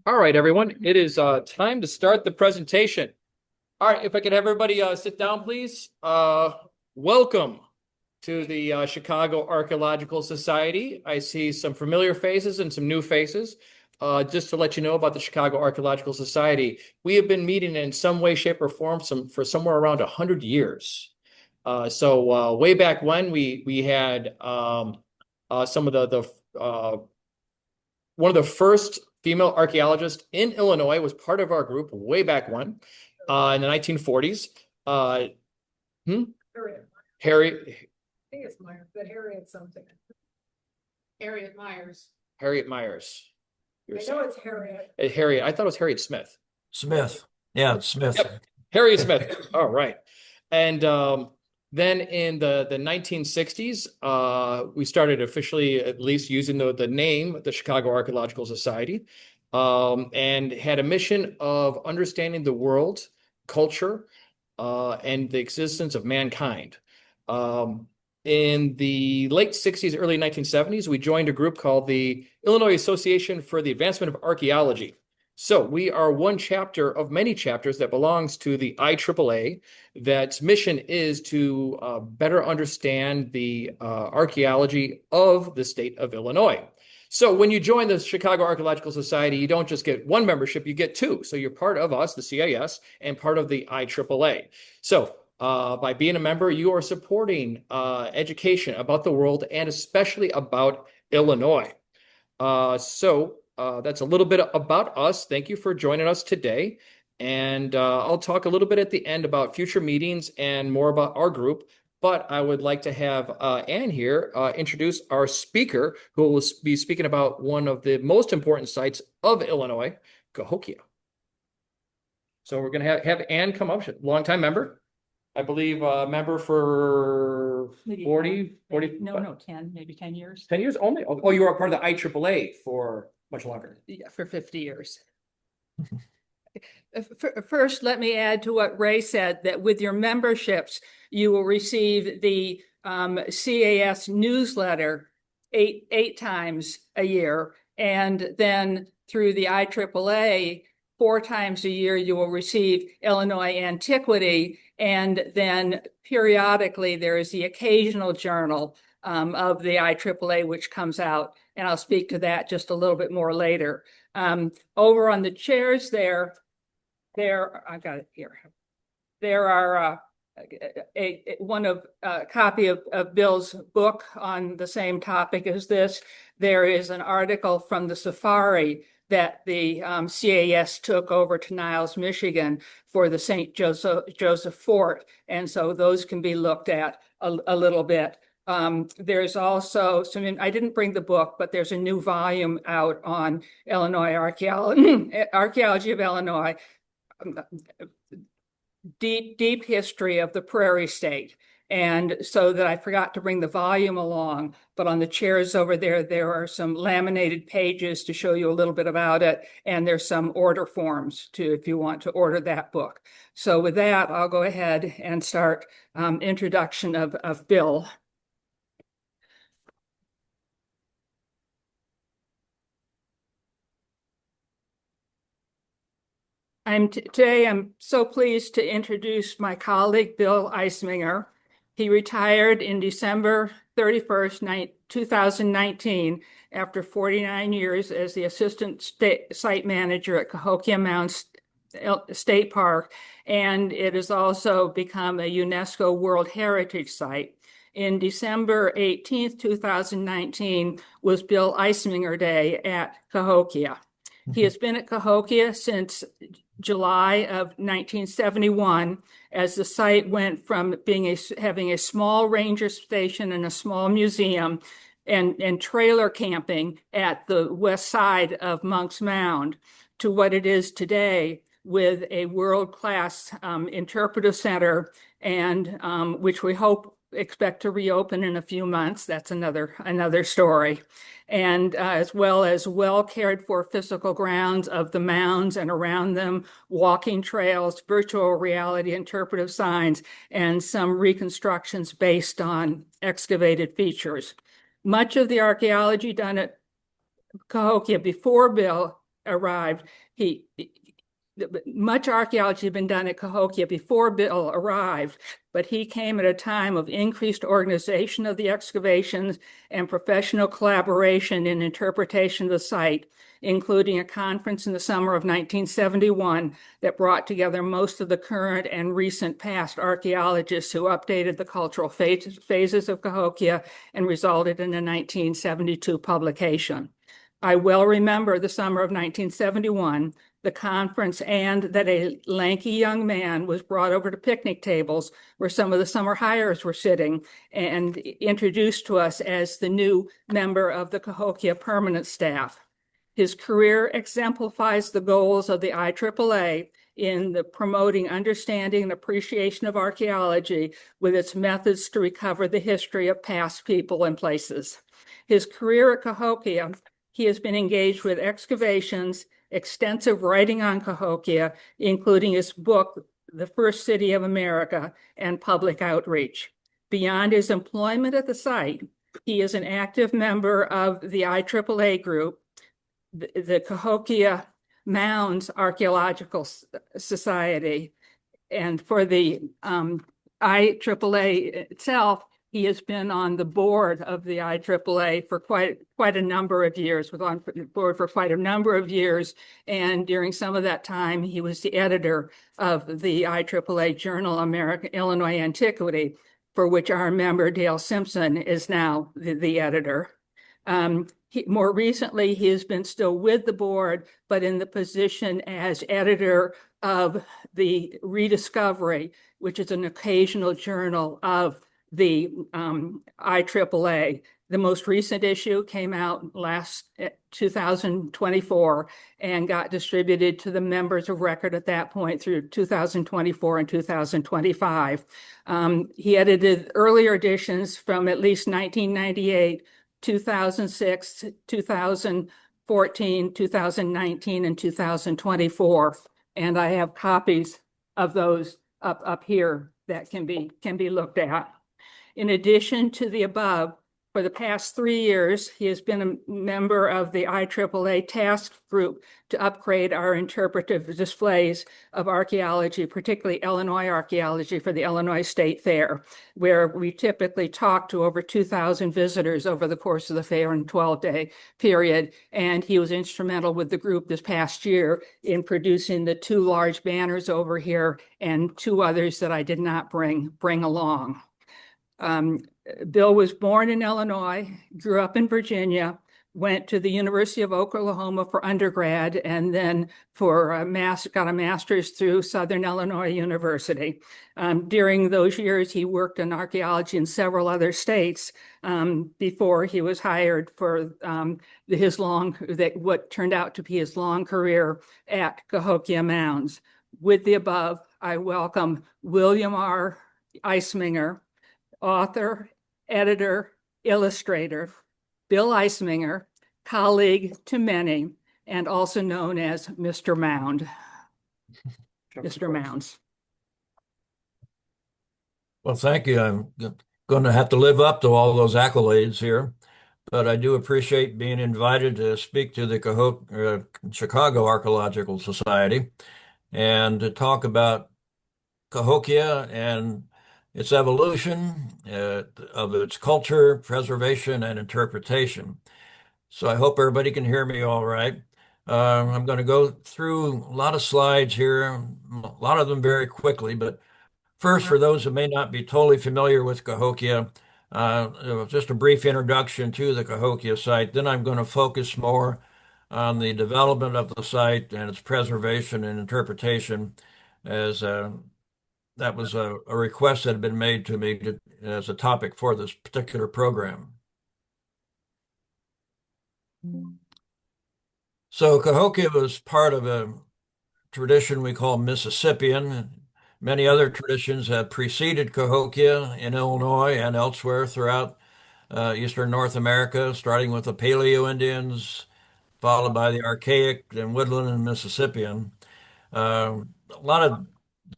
All right, everyone. It is time to start the presentation. All right, if I could have everybody sit down, please. Welcome to the Chicago Archaeological Society. I see some familiar faces and some new faces. Just to let you know about the Chicago Archaeological Society, we have been meeting in some way, shape, or form for somewhere around 100 years. So way back when we had some of the one of the first female archaeologists in Illinois was part of our group way back when, in the 1940s. Uh, hmm? Harriet. Harry, I think it's Myers, but Harriet something. Harriet Myers. Harriet Myers. I know it's Harriet. Harriet. I thought it was Harriet Smith. Smith. Yeah, Smith. Yep, Harriet Smith. All right. And then in the 1960s, we started officially at least using the name, the Chicago Archaeological Society, and had a mission of understanding the world, culture, and the existence of mankind. In the late 60s, early 1970s, we joined a group called the Illinois Association for the Advancement of Archaeology. So we are one chapter of many chapters that belongs to the IAAA, that's mission is to better understand the archaeology of the state of Illinois. So when you join the Chicago Archaeological Society, you don't just get one membership, you get two. So you're part of us, the CIS, and part of the IAAA. So by being a member, you are supporting education about the world and especially about Illinois. That's a little bit about us. Thank you for joining us today. And I'll talk a little bit at the end about future meetings and more about our group. But I would like to have Ann here introduce our speaker, who will be speaking about one of the most important sites of Illinois, Cahokia. So we're going to have Ann come up, longtime member. I believe member for Maybe 40, 40. No, 10, maybe 10 years. 10 years only? Oh, you were a part of the IAAA for much longer. Yeah, for 50 years. First, let me add to what Ray said, that with your memberships, you will receive the CAS newsletter eight times a year. And then through the IAAA, 4 times a year, you will receive Illinois Antiquity. And then periodically, there is the occasional journal of the IAAA, which comes out. And I'll speak to that just a little bit more later. Over on the chairs there, I've got it here. There are a copy of Bill's book on the same topic as this. There is an article from the safari that the CAS took over to Niles, Michigan for the St. Joseph Fort. And so those can be looked at a little bit. There's also I didn't bring the book, but there's a new volume out on Illinois archaeology of Illinois, deep history of the Prairie State. And so that I forgot to bring the volume along, but on the chairs over there, there are some laminated pages to show you a little bit about it. And there's some order forms too, if you want to order that book. So with that, I'll go ahead and start introduction of Bill. Today I'm so pleased to introduce my colleague, Bill Iseminger. He retired in December 31st, 2019, after 49 years as the assistant site manager at Cahokia Mounds State Park, and it has also become a UNESCO World Heritage Site. In December 18th, 2019 was Bill Iseminger Day at Cahokia. He has been at Cahokia since July of 1971, as the site went from having a small ranger station and a small museum and trailer camping at the west side of Monk's Mound to what it is today, with a world-class interpretive center, and which we expect to reopen in a few months. That's another story. And as well as well cared for physical grounds of the mounds and around them, walking trails, virtual reality interpretive signs, and some reconstructions based on excavated features. Much of the archaeology done at Cahokia before Bill arrived, he much archaeology had been done at Cahokia before Bill arrived, but he came at a time of increased organization of the excavations and professional collaboration in interpretation of the site, including a conference in the summer of 1971 that brought together most of the current and recent past archaeologists who updated the cultural phases of Cahokia and resulted in a 1972 publication. I well remember the summer of 1971, the conference, and that a lanky young man was brought over to picnic tables where some of the summer hires were sitting and introduced to us as the new member of the Cahokia permanent staff. His career exemplifies the goals of the IAAA in the promoting understanding and appreciation of archaeology with its methods to recover the history of past people and places. His career at Cahokia, he has been engaged with excavations, extensive writing on Cahokia, including his book, The First City of America, and public outreach. Beyond his employment at the site, he is an active member of the IAAA group, the Cahokia Mounds Archaeological Society. And for the IAAA itself, he has been on the board of the IAAA for quite a number of years, was on the board for quite a number of years. And during some of that time, he was the editor of the IAAA journal, American Illinois Antiquity, for which our member, Dale Simpson, is now the editor. More recently, he has been still with the board, but in the position as editor of the Rediscovery, which is an occasional journal of the IAAA. The most recent issue came out last 2024 and got distributed to the members of record at that point through 2024 and 2025. He edited earlier editions from at least 1998, 2006, 2014, 2019, and 2024. And I have copies of those up here that can be looked at. In addition to the above, for the past 3 years, he has been a member of the IAAA task group to upgrade our interpretive displays of archaeology, particularly Illinois archaeology, for the Illinois State Fair, where we typically talk to over 2,000 visitors over the course of the fair in a 12-day period. And he was instrumental with the group this past year in producing the 2 large banners over here and 2 others that I did not bring along. Bill was born in Illinois, grew up in Virginia, went to the University of Oklahoma for undergrad, and then got a master's through Southern Illinois University. During those years, he worked in archaeology in several other states before he was hired for what turned out to be his long career at Cahokia Mounds. With the above, I welcome William R. Iseminger, author, editor, illustrator, Bill Iseminger, colleague to many, and also known as Mr. Mound. Mr. Mounds. Well, thank you. I'm going to have to live up to all those accolades here, but I do appreciate being invited to speak to the Chicago Archaeological Society and to talk about Cahokia and its evolution, of its culture, preservation, and interpretation. So I hope everybody can hear me all right. I'm going to go through a lot of slides here, a lot of them very quickly, but first, for those who may not be totally familiar with Cahokia, just a brief introduction to the Cahokia site. Then I'm going to focus more on the development of the site and its preservation and interpretation, as that was a request that had been made to me as a topic for this particular program. So Cahokia was part of a tradition we call Mississippian. Many other traditions have preceded Cahokia in Illinois and elsewhere throughout Eastern North America, starting with the Paleo Indians, followed by the Archaic and Woodland and Mississippian. A lot of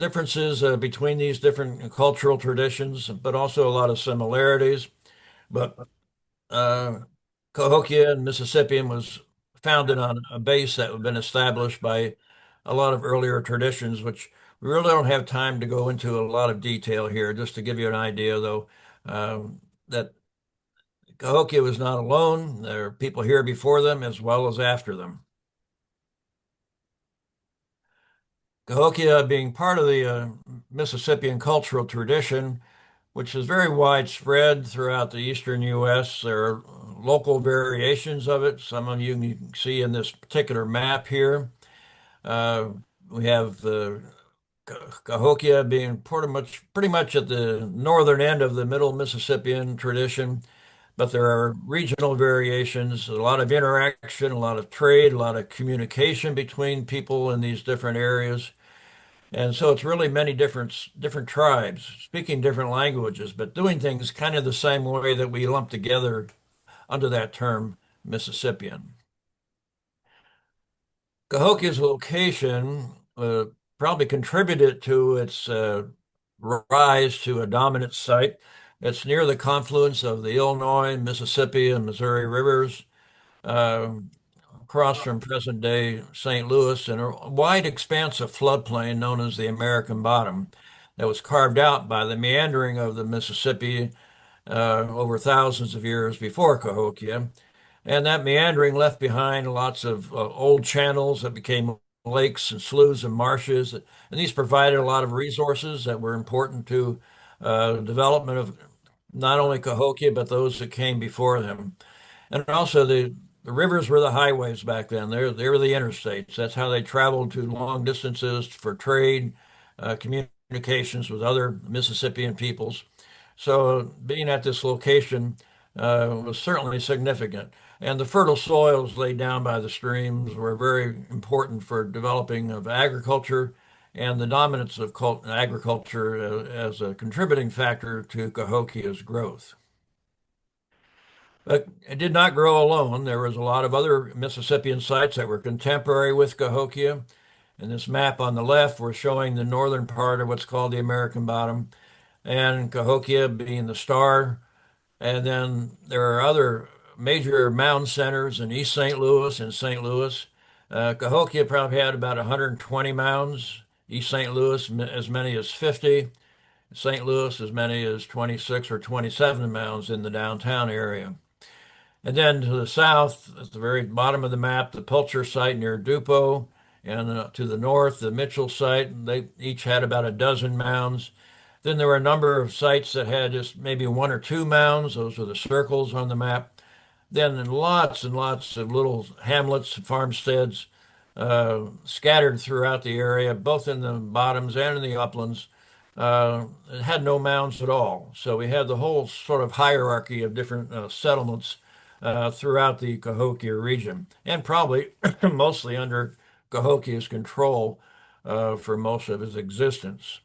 differences between these different cultural traditions, but also a lot of similarities. But Cahokia and Mississippian was founded on a base that had been established by a lot of earlier traditions, which we really don't have time to go into a lot of detail here. Just to give you an idea, though, that Cahokia was not alone. There are people here before them as well as after them. Cahokia being part of the Mississippian cultural tradition, which is very widespread throughout the eastern U.S. There are local variations of it. Some of you can see in this particular map here. Uh, we have Cahokia being pretty much at the northern end of the middle Mississippian tradition, but there are regional variations, a lot of interaction, a lot of trade, a lot of communication between people in these different areas. And so it's really many different tribes speaking different languages, but doing things kind of the same way that we lump together under that term Mississippian. Cahokia's location probably contributed to its rise to a dominant site. It's near the confluence of the Illinois, Mississippi, and Missouri rivers, uh, across from present-day St. Louis, in a wide expanse of floodplain known as the American Bottom that was carved out by the meandering of the Mississippi over thousands of years before Cahokia. And that meandering left behind lots of old channels that became lakes and sloughs and marshes. And these provided a lot of resources that were important to development of not only Cahokia, but those that came before them. And also the rivers were the highways back then. They were the interstates. That's how they traveled to long distances for trade, communications with other Mississippian peoples. So being at this location was certainly significant. And the fertile soils laid down by the streams were very important for developing of agriculture and the dominance of agriculture as a contributing factor to Cahokia's growth. But it did not grow alone. There was a lot of other Mississippian sites that were contemporary with Cahokia. In this map on the left, we're showing the northern part of what's called the American Bottom, and Cahokia being the star. And then there are other major mound centers in East St. Louis and St. Louis. Cahokia probably had about 120 mounds. East St. Louis, as many as 50. St. Louis, as many as 26 or 27 mounds in the downtown area. And then to the south, at the very bottom of the map, the Pulcher site near Dupo, and to the north, the Mitchell site. They each had about a dozen mounds. Then there were a number of sites that had just maybe one or two mounds. Those are the circles on the map. Then lots and lots of little hamlets, farmsteads scattered throughout the area, both in the bottoms and in the uplands. It had no mounds at all. So we had the whole sort of hierarchy of different settlements throughout the Cahokia region, and probably mostly under Cahokia's control for most of his existence.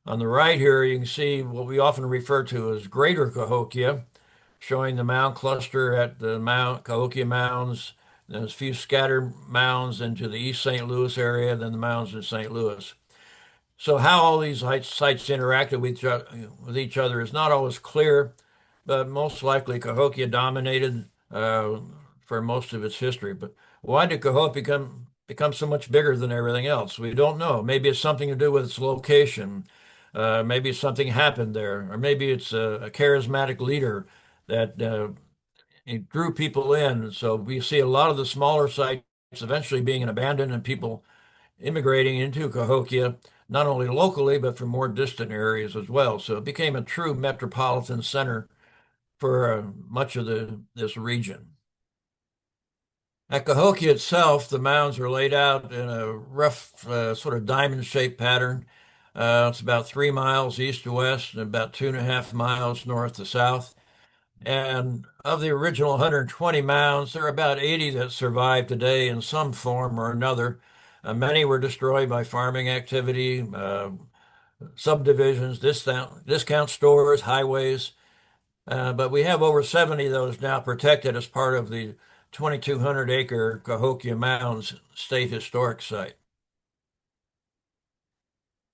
On the right here, you can see what we often refer to as Greater Cahokia, showing the mound cluster at the Cahokia Mounds. There's a few scattered mounds into the East St. Louis area, then the mounds in St. Louis. So how all these sites interacted with each other is not always clear, but most likely Cahokia dominated for most of its history. But why did Cahokia become so much bigger than everything else? We don't know. Maybe it's something to do with its location. Maybe something happened there, or maybe it's a charismatic leader that it drew people in. So we see a lot of the smaller sites eventually being abandoned and people immigrating into Cahokia, not only locally, but from more distant areas as well. So it became a true metropolitan center for much of this region. At Cahokia itself, the mounds are laid out in a rough sort of diamond-shaped pattern. It's about 3 miles east to west and about 2.5 miles north to south. And of the original 120 mounds, there are about 80 that survive today in some form or another. Many were destroyed by farming activity, subdivisions, discount stores, highways. But we have over 70 of those now protected as part of the 2,200-acre Cahokia Mounds State Historic Site.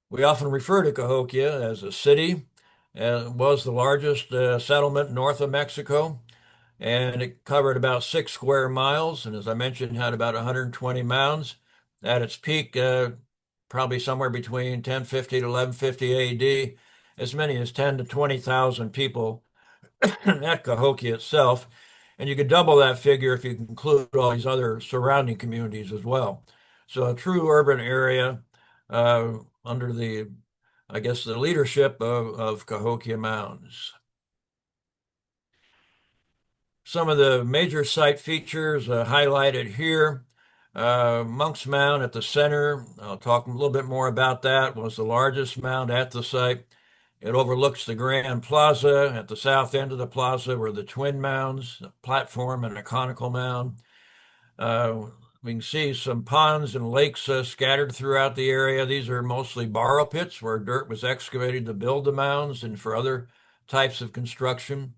We often refer to Cahokia as a city. It was the largest settlement north of Mexico. and it covered about 6 square miles. And as I mentioned, had about 120 mounds. At its peak, probably somewhere between 1050 to 1150 AD, as many as 10 to 20,000 people at Cahokia itself. And you could double that figure if you include all these other surrounding communities as well. So a true urban area under the, I guess, the leadership of Cahokia Mounds. Some of the major site features highlighted here. Monk's Mound at the center, I'll talk a little bit more about that, was the largest mound at the site. It overlooks the Grand Plaza. At the south end of the plaza were the twin mounds, a platform and a conical mound. We can see some ponds and lakes scattered throughout the area. These are mostly borrow pits where dirt was excavated to build the mounds and for other types of construction.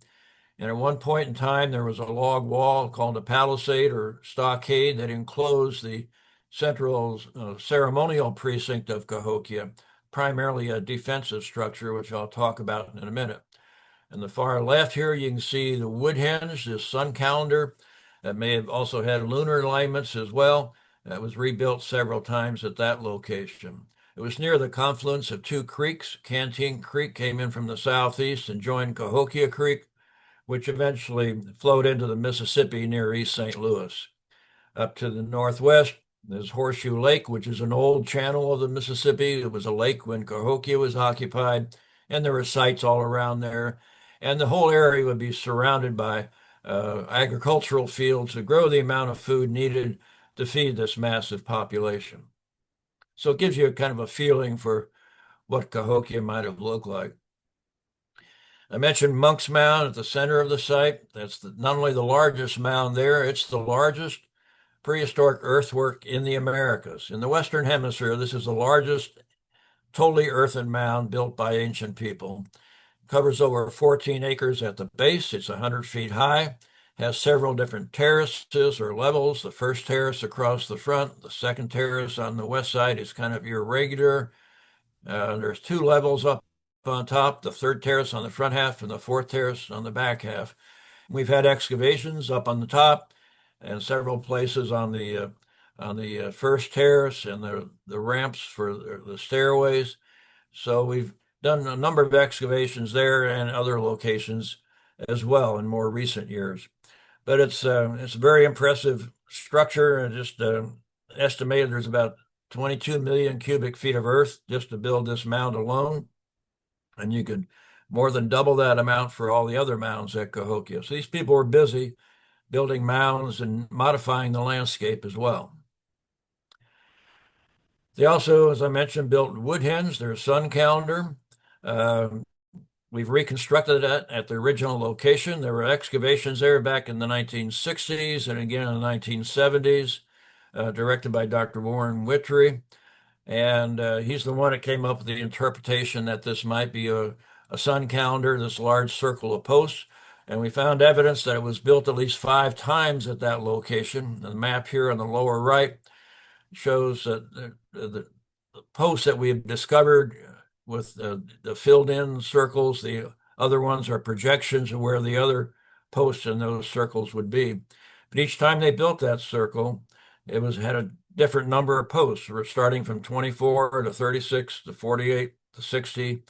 And at one point in time, there was a log wall called a palisade or stockade that enclosed the central ceremonial precinct of Cahokia, primarily a defensive structure, which I'll talk about in a minute. In the far left here, you can see the Woodhenge, this sun calendar that may have also had lunar alignments as well. That was rebuilt several times at that location. It was near the confluence of two creeks. Canteen Creek came in from the southeast and joined Cahokia Creek, which eventually flowed into the Mississippi near East St. Louis. Up to the northwest, there's Horseshoe Lake, which is an old channel of the Mississippi. It was a lake when Cahokia was occupied, and there were sites all around there. And the whole area would be surrounded by agricultural fields to grow the amount of food needed to feed this massive population. So it gives you a kind of a feeling for what Cahokia might have looked like. I mentioned Monk's Mound at the center of the site. That's not only the largest mound there, it's the largest prehistoric earthwork in the Americas. In the Western Hemisphere, this is the largest totally earthen mound built by ancient people. Covers over 14 acres at the base. It's 100 feet high, has several different terraces or levels. The first terrace across the front, the second terrace on the west side is kind of irregular. There's 2 levels up on top, the third terrace on the front half and the fourth terrace on the back half. We've had excavations up on the top and several places on the first terrace and the ramps for the stairways. So we've done a number of excavations there and other locations as well in more recent years. But it's a very impressive structure, and just estimated there's about 22 million cubic feet of earth just to build this mound alone. And you could more than double that amount for all the other mounds at Cahokia. So these people were busy building mounds and modifying the landscape as well. They also, as I mentioned, built Woodhenge, their sun calendar. We've reconstructed that at the original location. There were excavations there back in the 1960s and again in the 1970s, directed by Dr. Warren Witry. And he's the one that came up with the interpretation that this might be a sun calendar, this large circle of posts. And we found evidence that it was built at least 5 times at that location. The map here on the lower right shows that the posts that we have discovered with the filled in circles, the other ones are projections of where the other posts in those circles would be. But each time they built that circle, it had a different number of posts. We're starting from 24 to 36 to 48 to 60.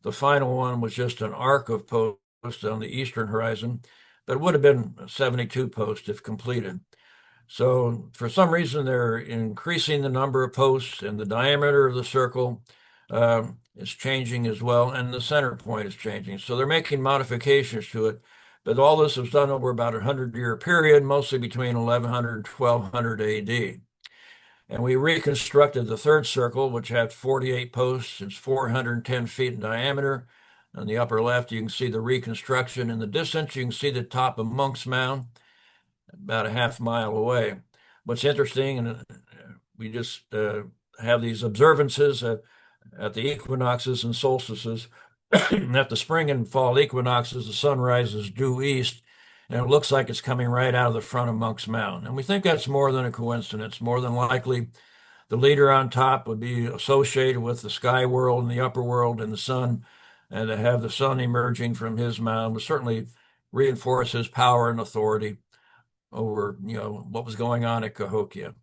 The final one was just an arc of posts on the eastern horizon, but it would have been 72 posts if completed. So for some reason, they're increasing the number of posts, and the diameter of the circle is changing as well, and the center point is changing. So they're making modifications to it. But all this was done over about a 100-year period, mostly between 1100 and 1200 AD. And we reconstructed the third circle, which had 48 posts. It's 410 feet in diameter. On the upper left, you can see the reconstruction. In the distance, you can see the top of Monk's Mound, about a half-mile away. What's interesting, and we just have these observances at the equinoxes and solstices. At the spring and fall equinoxes, the sun rises due east, and it looks like it's coming right out of the front of Monk's Mound. And we think that's more than a coincidence. More than likely, the leader on top would be associated with the sky world and the upper world and the sun, and to have the sun emerging from his mound was certainly reinforce his power and authority over, what was going on at Cahokia.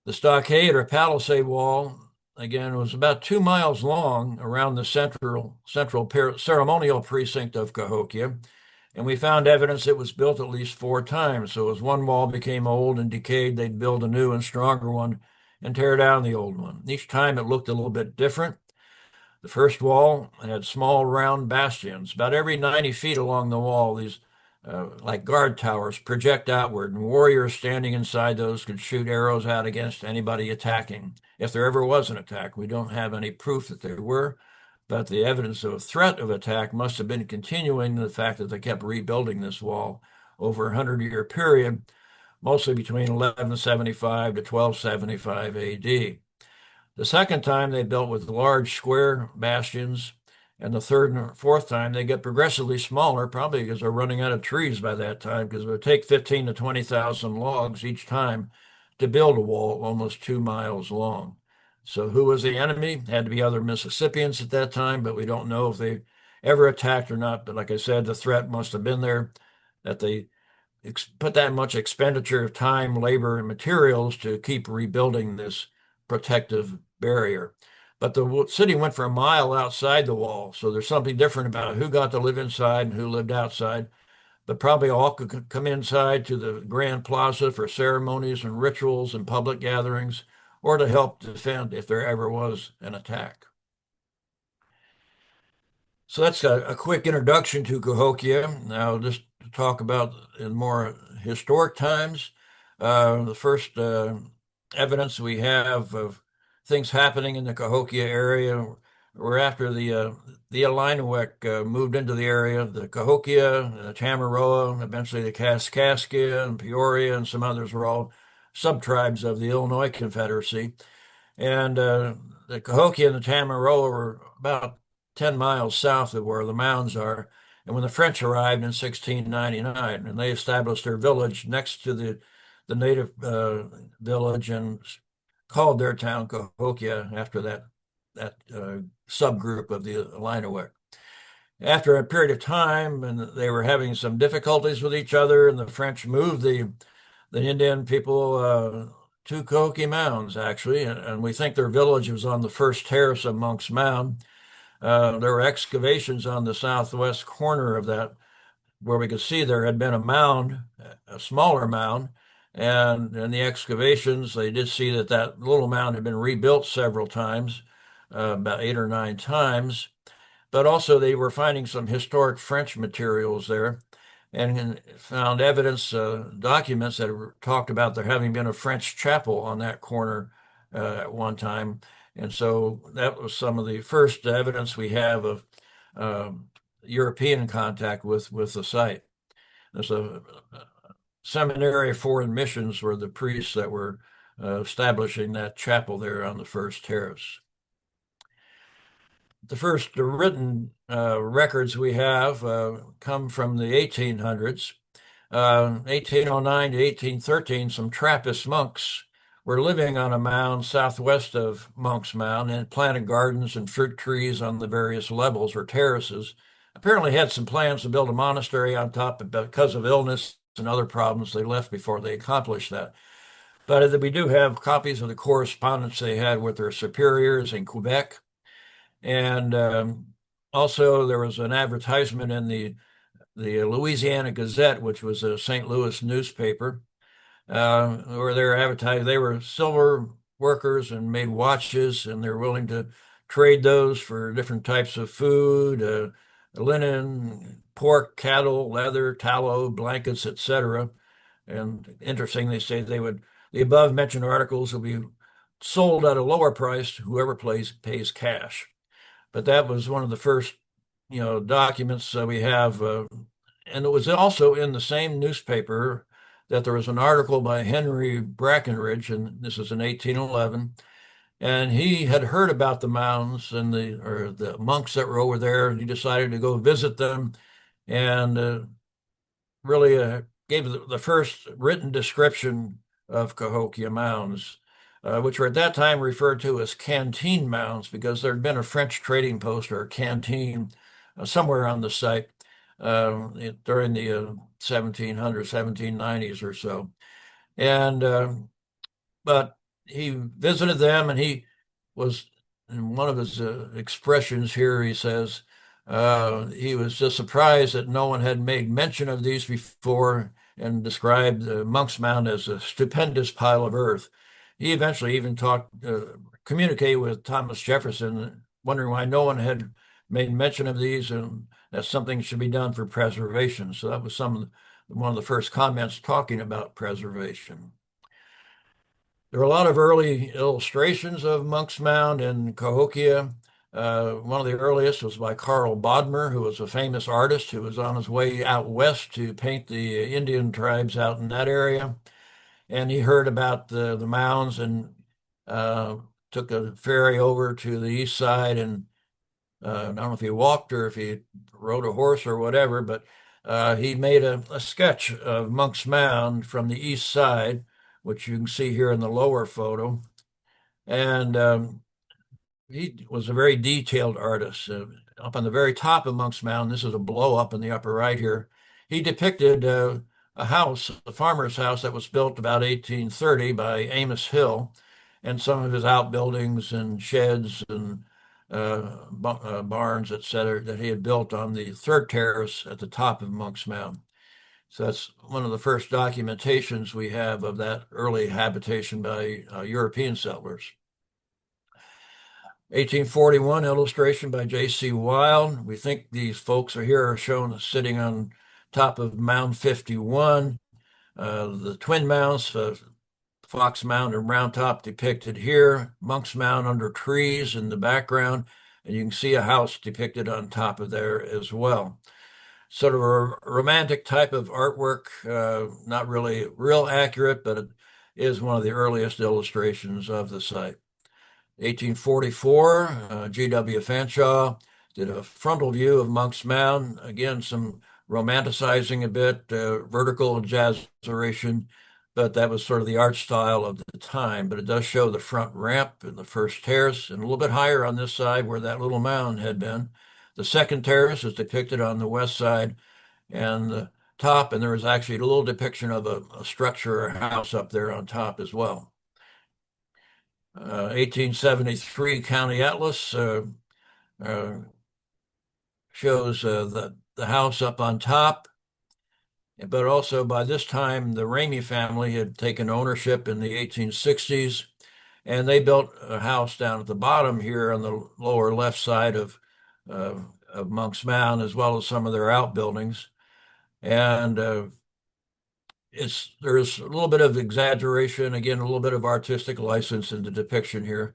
The stockade or palisade wall, again, was about 2 miles long around the central ceremonial precinct of Cahokia, and we found evidence it was built at least 4 times. So as one wall became old and decayed, they'd build a new and stronger one and tear down the old one. Each time it looked a little bit different. The first wall had small round bastions. About every 90 feet along the wall, these like guard towers project outward, and warriors standing inside those could shoot arrows out against anybody attacking. If there ever was an attack, we don't have any proof that there were, but the evidence of a threat of attack must have been continuing the fact that they kept rebuilding this wall over a 100-year period, mostly between 1175 to 1275 AD. The second time they built with large square bastions, and the third and fourth time they get progressively smaller, probably because they're running out of trees by that time, because it would take 15 to 20,000 logs each time to build a wall almost 2 miles long. So who was the enemy? Had to be other Mississippians at that time, but we don't know if they ever attacked or not. But like I said, the threat must have been there, that they put that much expenditure of time, labor, and materials to keep rebuilding this protective barrier. But the city went for a mile outside the wall, so there's something different about who got to live inside and who lived outside. But probably all could come inside to the Grand Plaza for ceremonies and rituals and public gatherings, or to help defend if there ever was an attack. So that's a quick introduction to Cahokia. Now, just to talk about in more historic times, the first evidence we have of things happening in the Cahokia area were after the Illinois moved into the area. The Cahokia, Tamaroa, eventually the Kaskaskia and Peoria, and some others were all sub-tribes of the Illinois Confederacy. And the Cahokia and the Tamaroa were about 10 miles south of where the mounds are. And when the French arrived in 1699, and they established their village next to the native village and called their town Cahokia after that subgroup of the Illinois. After a period of time, and they were having some difficulties with each other, and the French moved the Indian people to Cahokia Mounds, actually, and we think their village was on the first terrace of Monk's Mound. There were excavations on the southwest corner of that where we could see there had been a mound, a smaller mound, and in the excavations, they did see that little mound had been rebuilt several times, about 8 or 9 times. But also they were finding some historic French materials there, and found evidence, documents that talked about there having been a French chapel on that corner at one time. And so that was some of the first evidence we have of European contact with the site. There's a seminary of foreign missions were the priests that were establishing that chapel there on the first terrace. The first written records we have come from the 1800s. 1809 to 1813, some Trappist monks were living on a mound southwest of Monk's Mound and planted gardens and fruit trees on the various levels or terraces. Apparently had some plans to build a monastery on top, but because of illness and other problems, they left before they accomplished that. But we do have copies of the correspondence they had with their superiors in Quebec. And also there was an advertisement in the Louisiana Gazette, which was a St. Louis newspaper, where they were advertising. They were silver workers and made watches, and they're willing to trade those for different types of food, linen, pork, cattle, leather, tallow, blankets, etc. And interesting, they say the above mentioned articles will be sold at a lower price to whoever pays cash. But that was one of the first, documents we have. And it was also in the same newspaper that there was an article by Henry Brackenridge, and this is in 1811. And he had heard about the mounds and the monks that were over there, and he decided to go visit them, and really gave the first written description of Cahokia Mounds, which were at that time referred to as canteen mounds because there had been a French trading post or a canteen somewhere on the site. during the 1700s, 1790s or so. And but he visited them, and he was, in one of his expressions here, he says he was just surprised that no one had made mention of these before, and described Monk's Mound as a stupendous pile of earth. He eventually even communicated with Thomas Jefferson, wondering why no one had made mention of these, and that something should be done for preservation. So that was one of the first comments talking about preservation. There are a lot of early illustrations of Monk's Mound in Cahokia. One of the earliest was by Carl Bodmer, who was a famous artist who was on his way out west to paint the Indian tribes out in that area. And he heard about the mounds, and took a ferry over to the east side, and I don't know if he walked or if he rode a horse or whatever, but he made a sketch of Monk's Mound from the east side, which you can see here in the lower photo. And he was a very detailed artist. Up on the very top of Monk's Mound, this is a blow up in the upper right here, he depicted a house, a farmer's house that was built about 1830 by Amos Hill, and some of his outbuildings and sheds and barns, etc., that he had built on the third terrace at the top of Monk's Mound. So that's one of the first documentations we have of that early habitation by European settlers. 1841 illustration by J.C. Wild. We think these folks are shown sitting on top of Mound 51. The twin mounds, Fox Mound and Round Top depicted here, Monk's Mound under trees in the background, and you can see a house depicted on top of there as well. Sort of a romantic type of artwork, not really real accurate, but it is one of the earliest illustrations of the site. 1844, G.W. Fanshawe did a frontal view of Monk's Mound. Again, some romanticizing a bit, vertical exaggeration, but that was sort of the art style of the time. But it does show the front ramp and the first terrace, and a little bit higher on this side where that little mound had been. The second terrace is depicted on the west side and the top, and there is actually a little depiction of a structure or house up there on top as well. 1873 County Atlas shows the house up on top, but also by this time the Ramey family had taken ownership in the 1860s, and they built a house down at the bottom here on the lower left side of Monk's Mound, as well as some of their outbuildings. And there's a little bit of exaggeration, again, a little bit of artistic license in the depiction here.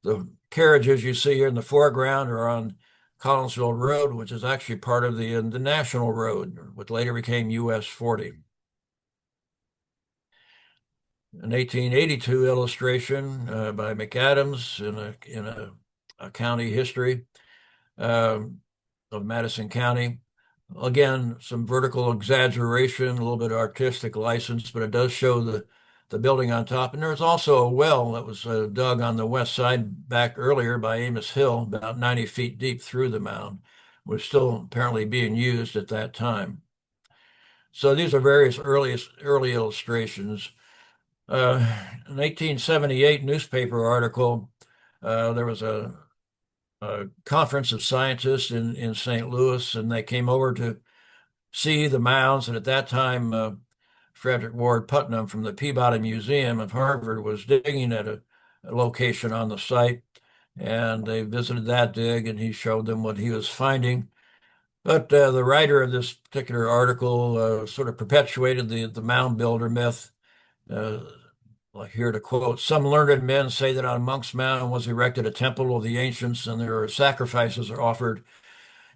The carriages you see here in the foreground are on Collinsville Road, which is actually part of the National Road, which later became US 40. An 1882 illustration by McAdams in a county history of Madison County. Again, some vertical exaggeration, a little bit of artistic license, but it does show the building on top. And there's also a well that was dug on the west side back earlier by Amos Hill, about 90 feet deep through the mound, was still apparently being used at that time. So these are various early illustrations. An 1878 newspaper article, there was a conference of scientists in St. Louis, and they came over to see the mounds. And at that time, Frederick Ward Putnam from the Peabody Museum of Harvard was digging at a location on the site, and they visited that dig, and he showed them what he was finding. But the writer of this particular article sort of perpetuated the mound builder myth. Like here to quote, some learned men say that on Monk's Mound was erected a temple of the ancients, and there are sacrifices are offered.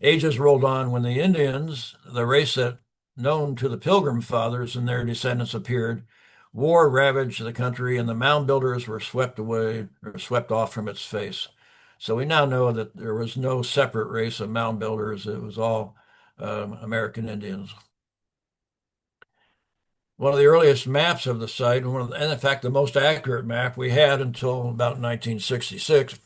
Ages rolled on when the Indians, the race that known to the Pilgrim Fathers and their descendants appeared, war ravaged the country, and the mound builders were swept away or swept off from its face. So we now know that there was no separate race of mound builders. It was all American Indians. One of the earliest maps of the site, and in fact, the most accurate map we had until about 1966,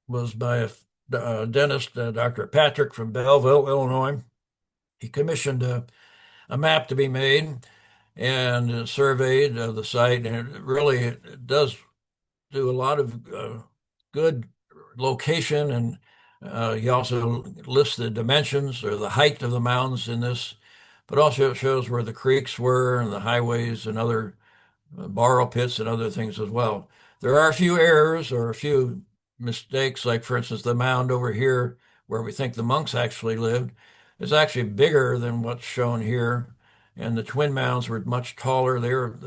was by a dentist, Dr. Patrick from Belleville, Illinois. he commissioned a map to be made and surveyed the site, and it really does do a lot of good location, and he also lists the dimensions or the height of the mountains in this, but also it shows where the creeks were and the highways and other borrow pits and other things as well. There are a few errors or a few mistakes, like for instance, the mound over here where we think the monks actually lived is actually bigger than what's shown here. And the twin mounds were much taller. They were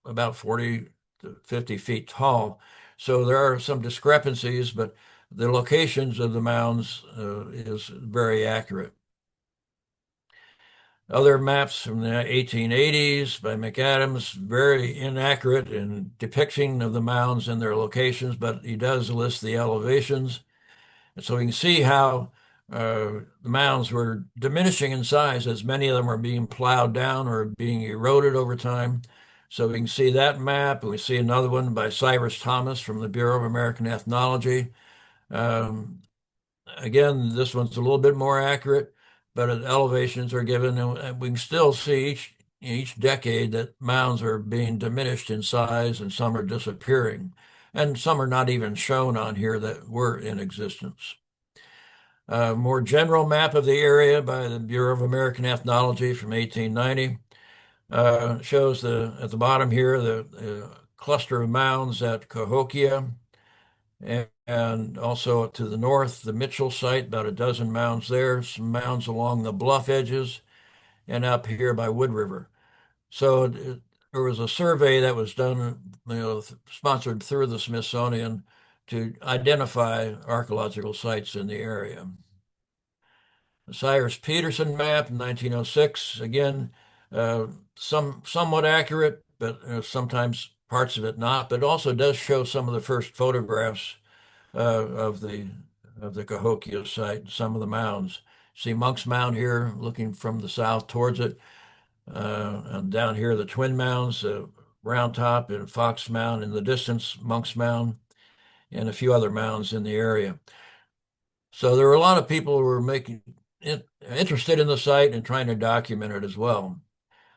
about 40 to 50 feet tall. So there are some discrepancies, but the locations of the mounds is very accurate. Other maps from the 1880s by McAdams, very inaccurate in depiction of the mounds and their locations, but he does list the elevations. And so we can see how the mounds were diminishing in size as many of them were being plowed down or being eroded over time. So we can see that map, and we see another one by Cyrus Thomas from the Bureau of American Ethnology. Um, Again, this one's a little bit more accurate, but elevations are given, and we can still see each decade that mounds are being diminished in size, and some are disappearing, and some are not even shown on here that were in existence. A more general map of the area by the Bureau of American Ethnology from 1890 shows at the bottom here the cluster of mounds at Cahokia, and also to the north, the Mitchell site, about a dozen mounds there, some mounds along the bluff edges, and up here by Wood River. So there was a survey that was done, sponsored through the Smithsonian to identify archaeological sites in the area. The Cyrus Peterson map in 1906, again, somewhat accurate, but sometimes parts of it not, but also does show some of the first photographs of the Cahokia site, some of the mounds. See Monk's Mound here, looking from the south towards it. And down here, the Twin Mounds, Round Top and Fox Mound in the distance, Monk's Mound, and a few other mounds in the area. So there were a lot of people who were interested in the site and trying to document it as well.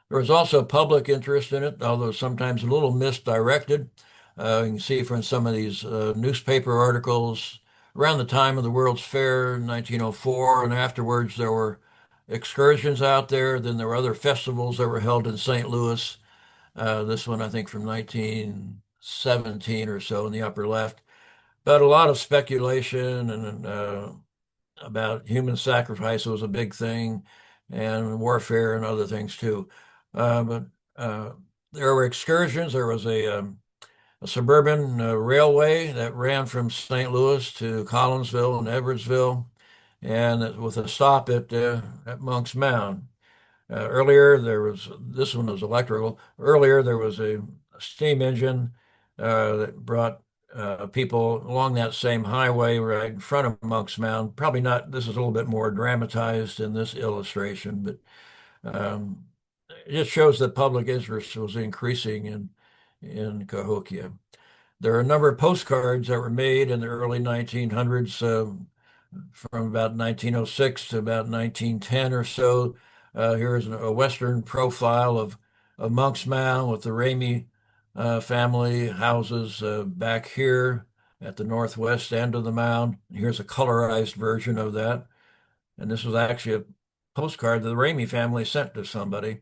There was also public interest in it, although sometimes a little misdirected. You can see from some of these newspaper articles around the time of the World's Fair in 1904, and afterwards there were excursions out there. Then there were other festivals that were held in St. Louis. This one, I think, from 1917 or so in the upper left. But a lot of speculation and about human sacrifice was a big thing, and warfare and other things too. But there were excursions. There was a suburban railway that ran from St. Louis to Collinsville and Edwardsville, and with a stop at Monk's Mound. Earlier, this one was electrical. Earlier, there was a steam engine that brought people along that same highway right in front of Monk's Mound. Probably not, this is a little bit more dramatized in this illustration, but um, it just shows that public interest was increasing in Cahokia. There are a number of postcards that were made in the early 1900s, from about 1906 to about 1910 or so. Here's a Western profile of Monk's Mound with the Ramey family houses back here at the northwest end of the mound. Here's a colorized version of that. And this was actually a postcard that the Ramey family sent to somebody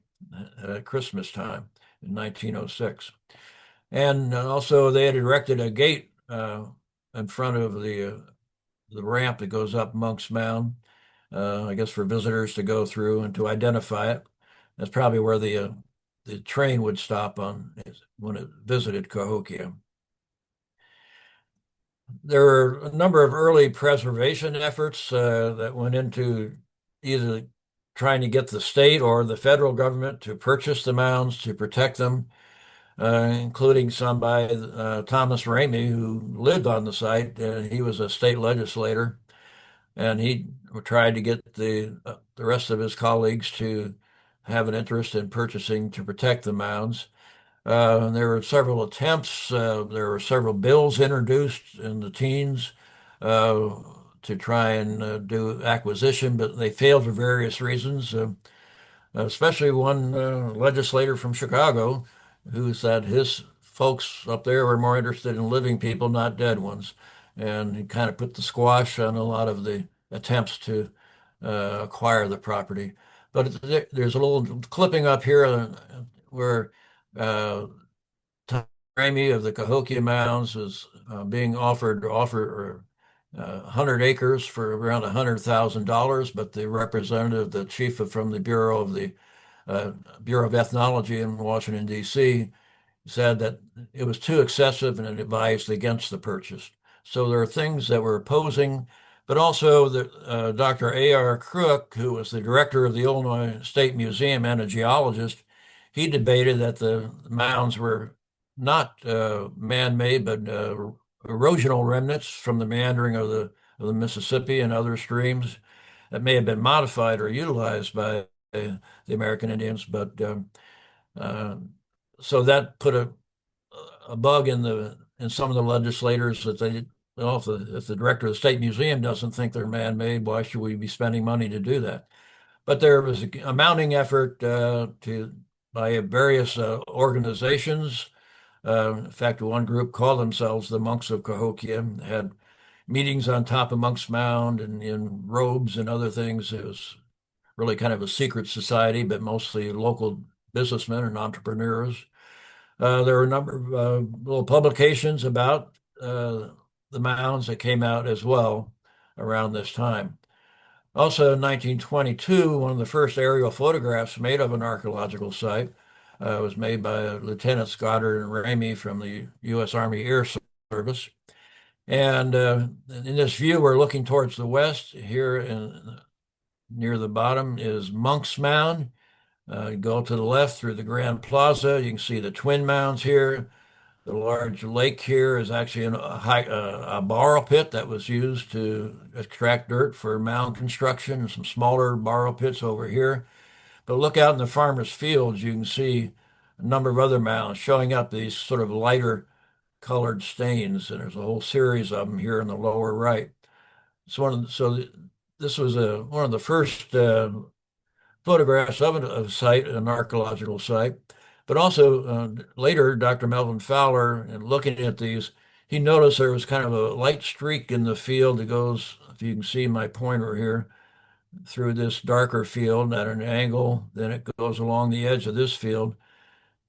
at Christmas time in 1906. And also, they had erected a gate in front of the ramp that goes up Monk's Mound, I guess for visitors to go through and to identify it. That's probably where the train would stop on when it visited Cahokia. There were a number of early preservation efforts that went into either trying to get the state or the federal government to purchase the mounds to protect them, including some by Thomas Ramey, who lived on the site. He was a state legislator, and he tried to get the rest of his colleagues to have an interest in purchasing to protect the mounds. There were several attempts. There were several bills introduced in the teens uh, to try and do acquisition, but they failed for various reasons. Especially one legislator from Chicago who said his folks up there were more interested in living people, not dead ones. And he kind of put the squash on a lot of the attempts to acquire the property. But there's a little clipping up here where uh, Tom Ramey of the Cahokia Mounds is being offer 100 acres for around $100,000, but the representative, the chief from the Bureau of Ethnology in Washington, D.C., said that it was too excessive and advised against the purchase. So there are things that were opposing, but also Dr. A.R. Crook, who was the director of the Illinois State Museum and a geologist, he debated that the mounds were not man-made, but erosional remnants from the meandering of the Mississippi and other streams that may have been modified or utilized by the American Indians. But uh, so that put a bug in some of the legislators that they, well, if the director of the state museum doesn't think they're man-made, why should we be spending money to do that? But there was a mounting effort to by various organizations. In fact, one group called themselves the Monks of Cahokia, had meetings on top of Monk's Mound and in robes and other things. It was really kind of a secret society, but mostly local businessmen and entrepreneurs. There were a number of little publications about the mounds that came out as well around this time. Also in 1922, one of the first aerial photographs made of an archaeological site was made by Lieutenant Goddard and Ramey from the U.S. Army Air Service. And in this view, we're looking towards the west. Here near the bottom is Monk's Mound. Go to the left through the Grand Plaza. You can see the twin mounds here. The large lake here is actually a borrow pit that was used to extract dirt for mound construction, and some smaller borrow pits over here. But look out in the farmers' fields, you can see a number of other mounds showing up these sort of lighter colored stains, and there's a whole series of them here in the lower right. This was one of the first photographs of a site, an archaeological site. But also later, Dr. Melvin Fowler, in looking at these, he noticed there was kind of a light streak in the field that goes, if you can see my pointer here, through this darker field at an angle. Then it goes along the edge of this field.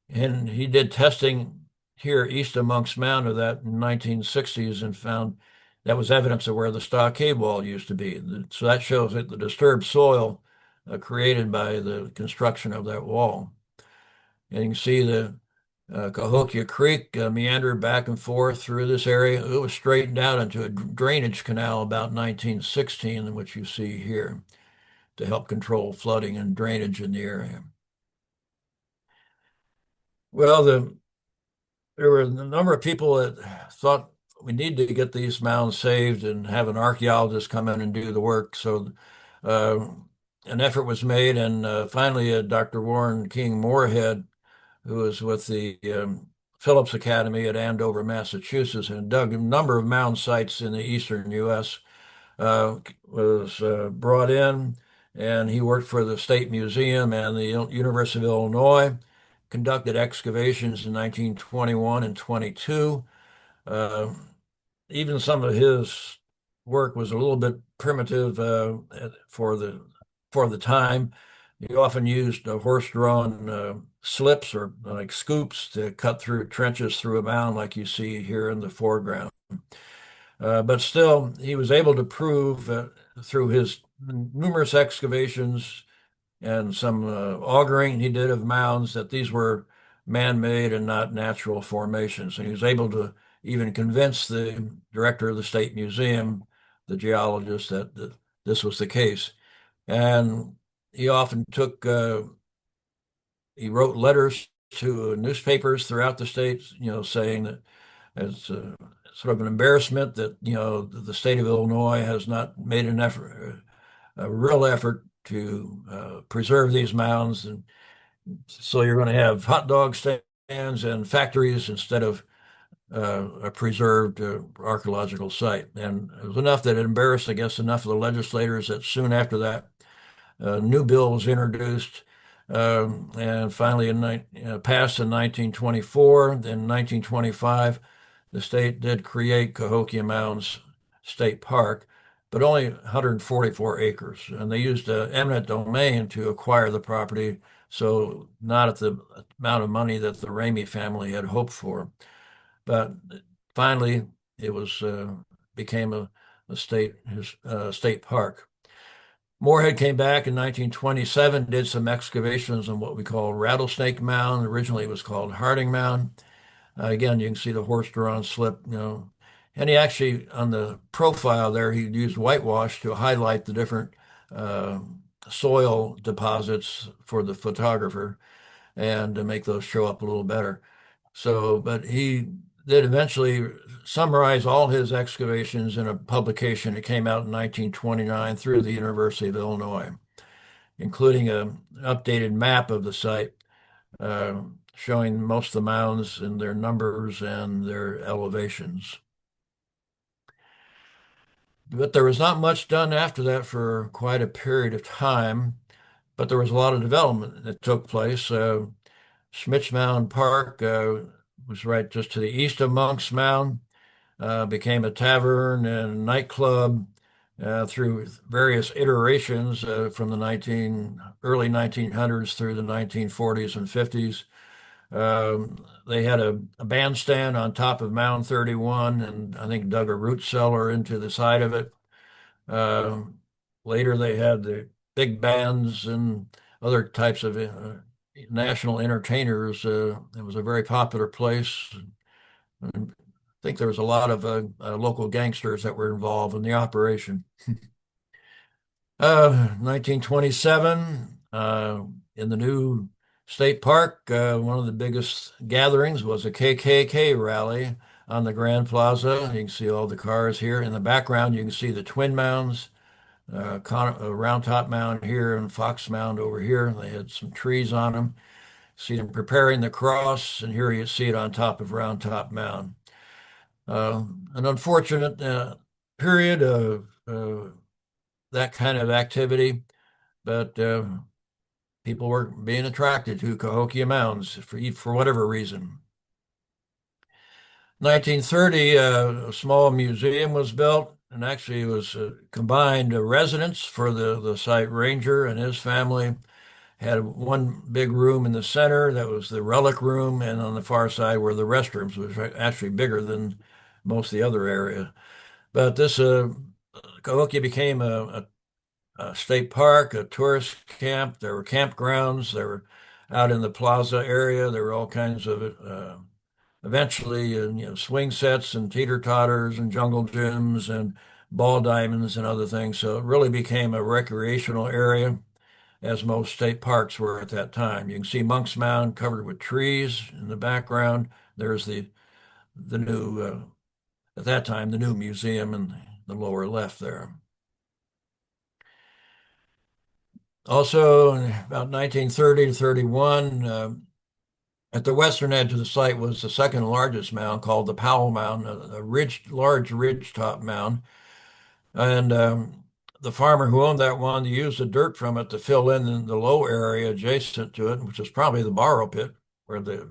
And he did testing here east of Monk's Mound of that in the 1960s and found that was evidence of where the stockade wall used to be. So that shows that the disturbed soil created by the construction of that wall. And you can see the Cahokia Creek meandered back and forth through this area. It was straightened out into a drainage canal about 1916, which you see here, to help control flooding and drainage in the area. Well, there were a number of people that thought we need to get these mounds saved and have an archaeologist come in and do the work. So an effort was made, and finally, Dr. Warren King Moorhead, who was with the Phillips Academy at Andover, Massachusetts, and dug a number of mound sites in the eastern U.S., was brought in, and he worked for the State Museum and the University of Illinois, conducted excavations in 1921 and 22. Even some of his work was a little bit primitive for the time. He often used horse-drawn slips or like scoops to cut through trenches through a mound like you see here in the foreground. But still, he was able to prove through his numerous excavations and some augering he did of mounds that these were man-made and not natural formations. And he was able to even convince the director of the State Museum, the geologist, that this was the case. And he often he wrote letters to newspapers throughout the state, saying that it's sort of an embarrassment that, the state of Illinois has not made an effort, a real effort to preserve these mounds. And so you're going to have hot dog stands and factories instead of a preserved archaeological site. And it was enough that it embarrassed, I guess, enough of the legislators that soon after that, a new bill was introduced and finally passed in 1924. Then in 1925, the state did create Cahokia Mounds State Park, but only 144 acres. And they used eminent domain to acquire the property, so not at the amount of money that the Ramey family had hoped for. But finally, it was became a state park. Moorhead came back in 1927, did some excavations on what we call Rattlesnake Mound. Originally, it was called Harding Mound. Again, you can see the horse-drawn slip, and he actually, on the profile there, he used whitewash to highlight the different uh, soil deposits for the photographer and to make those show up a little better. So, but he did eventually summarize all his excavations in a publication that came out in 1929 through the University of Illinois, including an updated map of the site uh, showing most of the mounds and their numbers and their elevations. But there was not much done after that for quite a period of time, but there was a lot of development that took place. Schmitz Mound Park was right just to the east of Monk's Mound, became a tavern and nightclub through various iterations from the early 1900s through the 1940s and 50s. They had a bandstand on top of Mound 31, and I think dug a root cellar into the side of it. Uh, Later, they had the big bands and other types of national entertainers. It was a very popular place. I think there was a lot of local gangsters that were involved in the operation. 1927, in the new state park, one of the biggest gatherings was a KKK rally on the Grand Plaza. You can see all the cars here. In the background, you can see the Twin Mounds, Round Top Mound here and Fox Mound over here. They had some trees on them. See them preparing the cross, and here you see it on top of Round Top Mound. An unfortunate period of that kind of activity, but people were being attracted to Cahokia Mounds for whatever reason. 1930, a small museum was built, and actually it was a combined residence for the site ranger and his family. Had one big room in the center that was the relic room, and on the far side were the restrooms, which were actually bigger than most of the other area. But this Cahokia became a state park, a tourist camp. There were campgrounds. There were out in the plaza area. There were all kinds of eventually, swing sets and teeter totters and jungle gyms and ball diamonds and other things. So it really became a recreational area, as most state parks were at that time. You can see Monk's Mound covered with trees in the background. There's the new at that time the new museum in the lower left there. Also, in about 1930 to 31, at the western edge of the site was the second largest mound called the Powell Mound, large ridge top mound. And the farmer who owned that wanted to use the dirt from it to fill in the low area adjacent to it, which is probably the borrow pit where the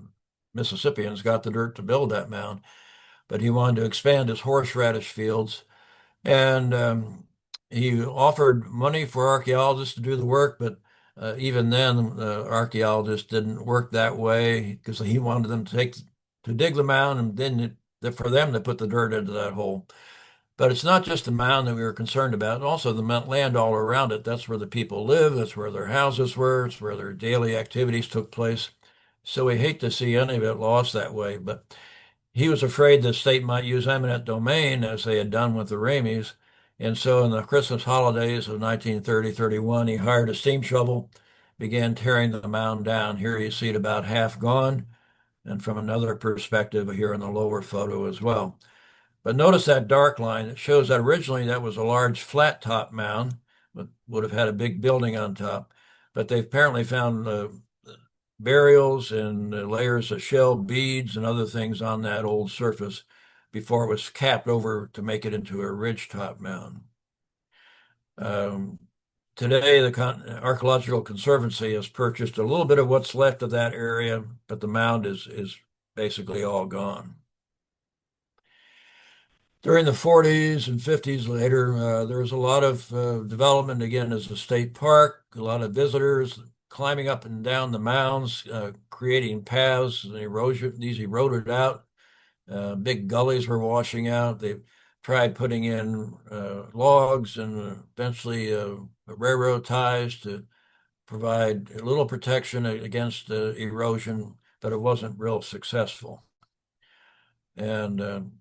Mississippians got the dirt to build that mound. But he wanted to expand his horseradish fields. And he offered money for archaeologists to do the work, but even then, the archaeologists didn't work that way because he wanted them to dig the mound and then for them to put the dirt into that hole. But it's not just the mound that we were concerned about, also the land all around it. That's where the people live. That's where their houses were. It's where their daily activities took place. So we hate to see any of it lost that way. But he was afraid the state might use eminent domain as they had done with the Ramies. And so in the Christmas holidays of 1930-31, he hired a steam shovel, began tearing the mound down. Here you see it about half gone, and from another perspective here in the lower photo as well. But notice that dark line. It shows that originally that was a large flat top mound, but would have had a big building on top. But they've apparently found burials and layers of shell beads and other things on that old surface before it was capped over to make it into a ridgetop mound. Um, Today, the Archaeological Conservancy has purchased a little bit of what's left of that area, but the mound is basically all gone. During the 40s and 50s later, there was a lot of development again as a state park, a lot of visitors climbing up and down the mounds, creating paths, and erosion. These eroded out. Big gullies were washing out. They tried putting in logs and eventually railroad ties to provide a little protection against erosion, but it wasn't real successful. And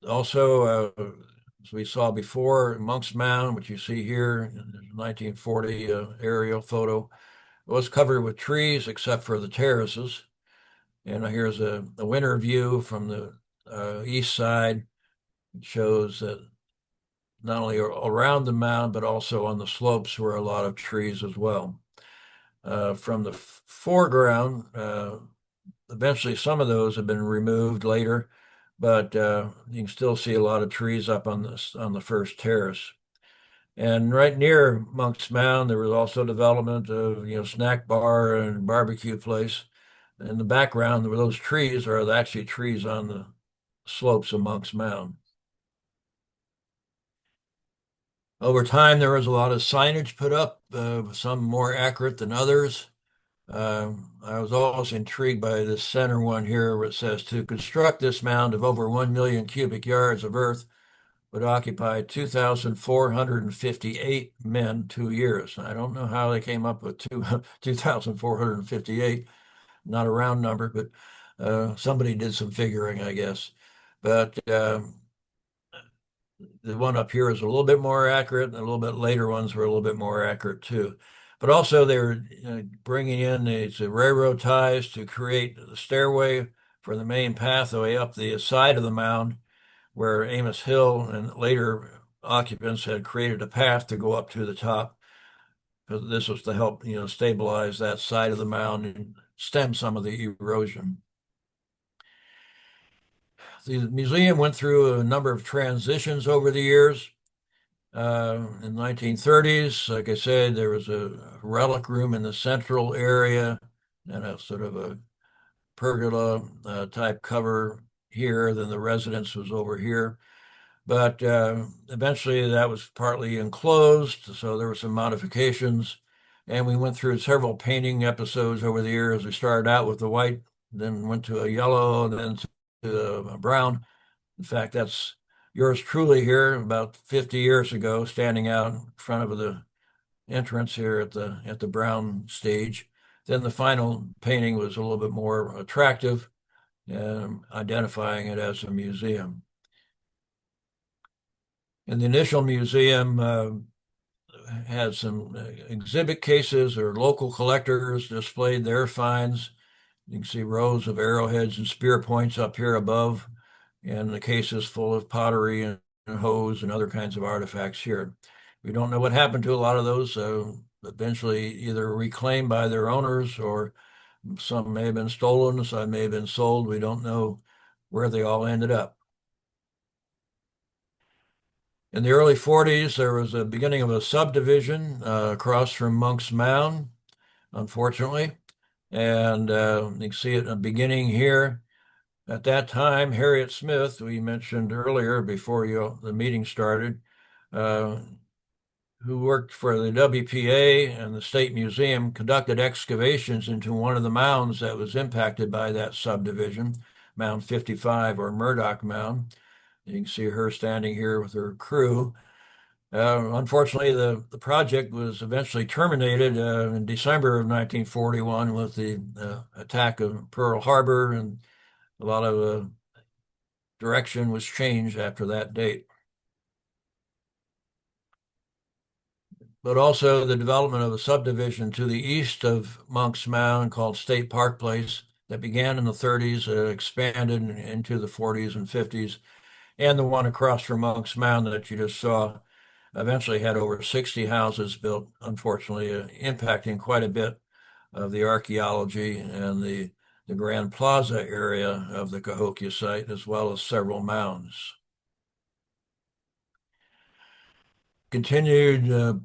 also, as we saw before, Monk's Mound, which you see here, in the 1940 aerial photo, was covered with trees except for the terraces. And here's a winter view from the east side. It shows that not only around the mound, but also on the slopes were a lot of trees as well. From the foreground, eventually some of those have been removed later, but you can still see a lot of trees up on the first terrace. And right near Monk's Mound, there was also development of snack bar and barbecue place. In the background, where those trees are actually trees on the slopes of Monk's Mound. Over time, there was a lot of signage put up, some more accurate than others. I was always intrigued by this center one here where it says, to construct this mound of over 1 million cubic yards of earth would occupy 2,458 men, 2 years. I don't know how they came up with 2,458, not a round number, but somebody did some figuring, I guess. But the one up here is a little bit more accurate, and a little bit later ones were a little bit more accurate too. But also they were bringing in these railroad ties to create the stairway for the main pathway up the side of the mound, where Amos Hill and later occupants had created a path to go up to the top. Because this was to help, stabilize that side of the mound and stem some of the erosion. The museum went through a number of transitions over the years. In the 1930s, like I said, there was a relic room in the central area and a sort of a pergola type cover here. Then the residence was over here. But eventually that was partly enclosed, so there were some modifications. And we went through several painting episodes over the years. We started out with the white, then went to a yellow, then to a brown. In fact, that's yours truly here about 50 years ago, standing out in front of the entrance here at the brown stage. Then the final painting was a little bit more attractive, identifying it as a museum. And the initial museum had some exhibit cases or local collectors displayed their finds. You can see rows of arrowheads and spear points up here above, and the cases full of pottery and hoes and other kinds of artifacts here. We don't know what happened to a lot of those, eventually either reclaimed by their owners or some may have been stolen, some may have been sold. We don't know where they all ended up. In the early 40s, there was a beginning of a subdivision across from Monk's Mound, unfortunately. And you can see it in the beginning here. At that time, Harriet Smith, we mentioned earlier before the meeting started, who worked for the WPA and the State Museum, conducted excavations into one of the mounds that was impacted by that subdivision, Mound 55 or Murdoch Mound. You can see her standing here with her crew. Unfortunately, the project was eventually terminated in December of 1941 with the attack of Pearl Harbor, and a lot of direction was changed after that date. But also the development of a subdivision to the east of Monk's Mound called State Park Place that began in the 30s, expanded into the 40s and 50s, and the one across from Monk's Mound that you just saw eventually had over 60 houses built, unfortunately, impacting quite a bit of the archaeology and the Grand Plaza area of the Cahokia site, as well as several mounds. Continued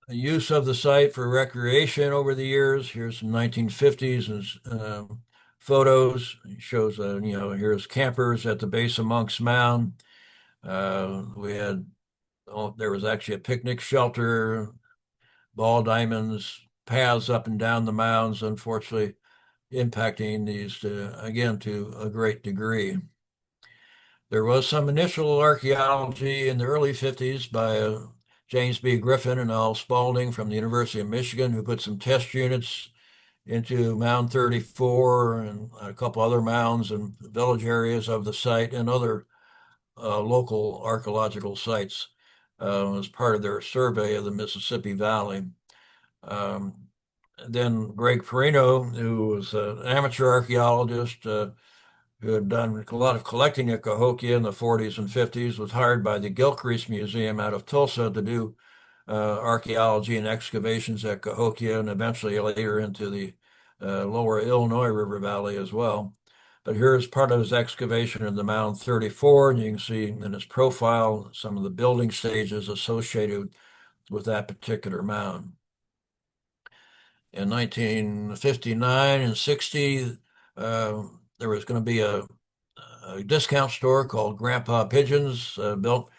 use of the site for recreation over the years. Here's some 1950s and photos. It shows, here's campers at the base of Monk's Mound. There was actually a picnic shelter, ball diamonds, paths up and down the mounds, unfortunately impacting these, again, to a great degree. There was some initial archaeology in the early 50s by James B. Griffin and Al Spalding from the University of Michigan, who put some test units into Mound 34 and a couple other mounds and village areas of the site and other local archaeological sites as part of their survey of the Mississippi Valley. Then Greg Perino, who was an amateur archaeologist who had done a lot of collecting at Cahokia in the 40s and 50s, was hired by the Gilcrease Museum out of Tulsa to do archaeology and excavations at Cahokia and eventually later into the lower Illinois River Valley as well. But here's part of his excavation of the Mound 34, and you can see in his profile some of the building stages associated with that particular mound. In 1959 and 60, there was going to be a discount store called Grandpa Pigeon's built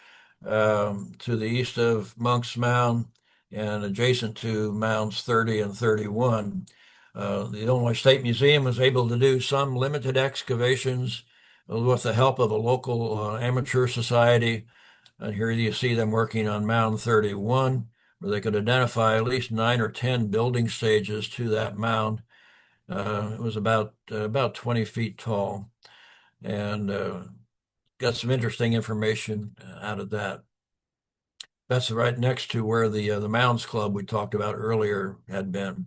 to the east of Monk's Mound and adjacent to Mounds 30 and 31. The Illinois State Museum was able to do some limited excavations with the help of a local amateur society. And here you see them working on Mound 31, where they could identify at least 9 or 10 building stages to that mound. It was about 20 feet tall, and got some interesting information out of that. That's right next to where the Mounds Club we talked about earlier had been.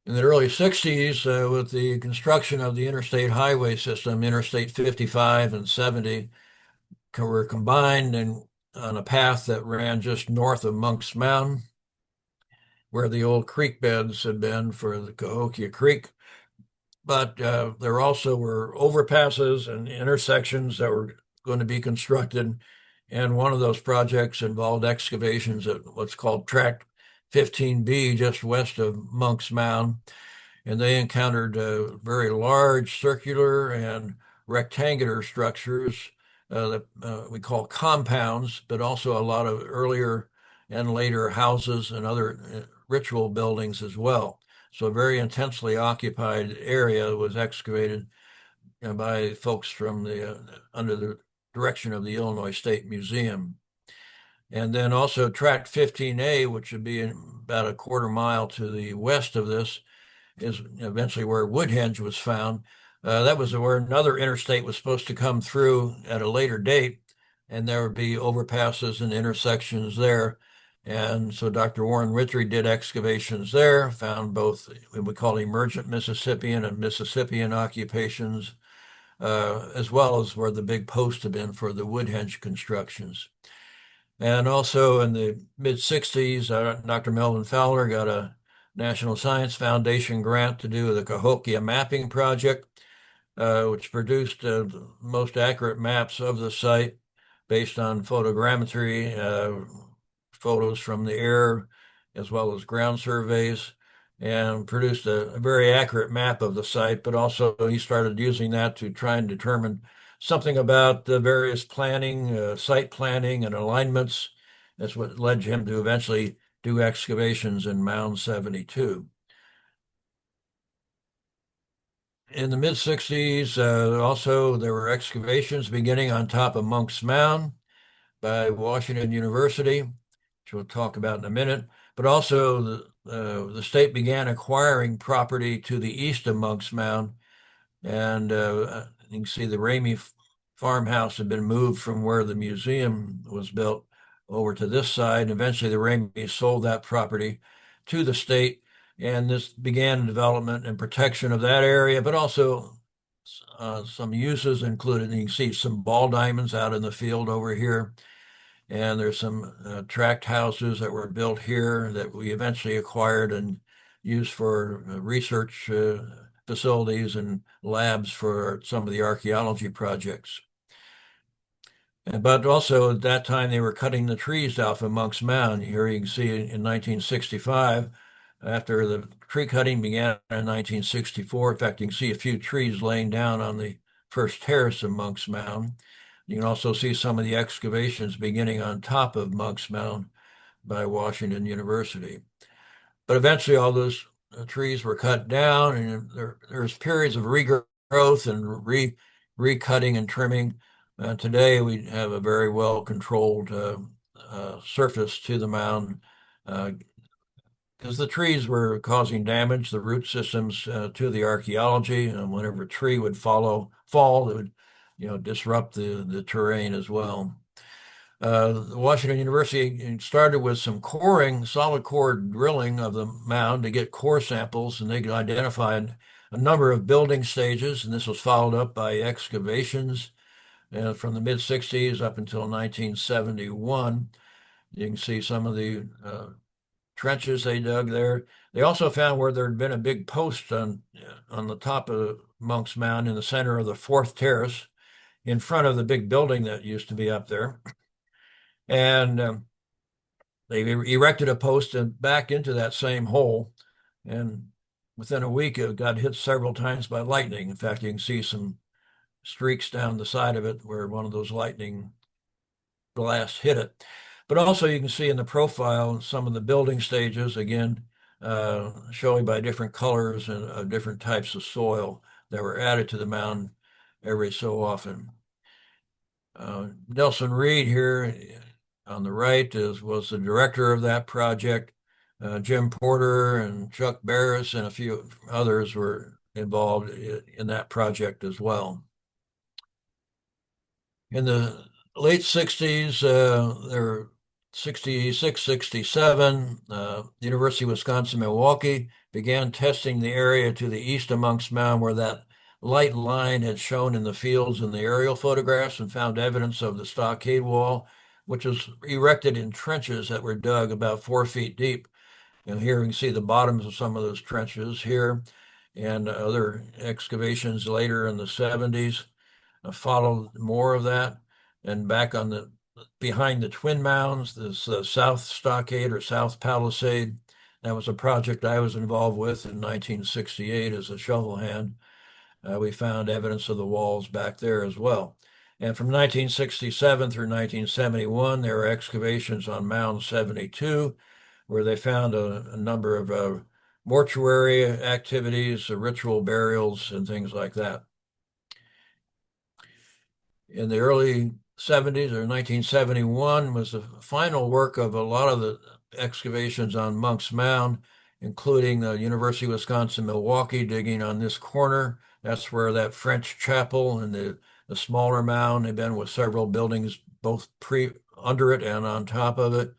In the early 60s, with the construction of the interstate highway system, Interstate 55 and 70 were combined on a path that ran just north of Monk's Mound, where the old creek beds had been for the Cahokia Creek. But there also were overpasses and intersections that were going to be constructed. And one of those projects involved excavations at what's called Tract 15B, just west of Monk's Mound. And they encountered very large circular and rectangular structures that we call compounds, but also a lot of earlier and later houses and other ritual buildings as well. So a very intensely occupied area was excavated by folks from under the direction of the Illinois State Museum. And then also Tract 15A, which would be about a quarter mile to the west of this, is eventually where Woodhenge was found. That was where another interstate was supposed to come through at a later date, and there would be overpasses and intersections there. And so Dr. Warren Witry did excavations there, found both what we call emergent Mississippian and Mississippian occupations, as well as where the big posts have been for the Woodhenge constructions. And also in the mid-60s, Dr. Melvin Fowler got a National Science Foundation grant to do the Cahokia mapping project, which produced the most accurate maps of the site based on photogrammetry, photos from the air, as well as ground surveys, and produced a very accurate map of the site. But also he started using that to try and determine something about the various planning, site planning and alignments. That's what led him to eventually do excavations in Mound 72. In the mid-60s, also there were excavations beginning on top of Monk's Mound by Washington University, which we'll talk about in a minute. But also the state began acquiring property to the east of Monk's Mound. And you can see the Ramey farmhouse had been moved from where the museum was built over to this side. Eventually, the Rameys sold that property to the state, and this began development and protection of that area, but also some uses included. You can see some ball diamonds out in the field over here. And there's some tract houses that were built here that we eventually acquired and used for research facilities and labs for some of the archaeology projects. But also at that time, they were cutting the trees off of Monk's Mound. Here you can see in 1965, after the tree cutting began in 1964. In fact, you can see a few trees laying down on the first terrace of Monk's Mound. You can also see some of the excavations beginning on top of Monk's Mound by Washington University. But eventually, all those trees were cut down, and there's periods of regrowth and recutting and trimming. Today, we have a very well controlled surface to the mound because the trees were causing damage, the root systems to the archaeology, and whenever a tree would fall, it would, disrupt the terrain as well. Washington University started with some coring, solid core drilling of the mound to get core samples, and they could identify a number of building stages, and this was followed up by excavations from the mid 60s up until 1971. You can see some of the trenches they dug there. They also found where there had been a big post on the top of Monk's Mound in the center of the fourth terrace in front of the big building that used to be up there. And they erected a post and back into that same hole. And within a week, it got hit several times by lightning. In fact, you can see some streaks down the side of it where one of those lightning blasts hit it. But also you can see in the profile some of the building stages, again, showing by different colors and different types of soil that were added to the mound every so often. Nelson Reed here on the right was the director of that project. Jim Porter and Chuck Barris and a few others were involved in that project as well. In the late 60s, there were 66, 67, University of Wisconsin-Milwaukee began testing the area to the east of Monk's Mound where that light line had shown in the fields in the aerial photographs and found evidence of the stockade wall, which was erected in trenches that were dug about 4 feet deep. And here you can see the bottoms of some of those trenches here and other excavations later in the 70s followed more of that. And back on the behind the twin mounds, this South Stockade or South Palisade. That was a project I was involved with in 1968 as a shovel hand. We found evidence of the walls back there as well. And from 1967 through 1971, there were excavations on Mound 72, where they found a number of mortuary activities, ritual burials, and things like that. In the early 70s or 1971 was the final work of a lot of the excavations on Monk's Mound, including the University of Wisconsin-Milwaukee digging on this corner. That's where that French chapel and the smaller mound had been with several buildings both under it and on top of it.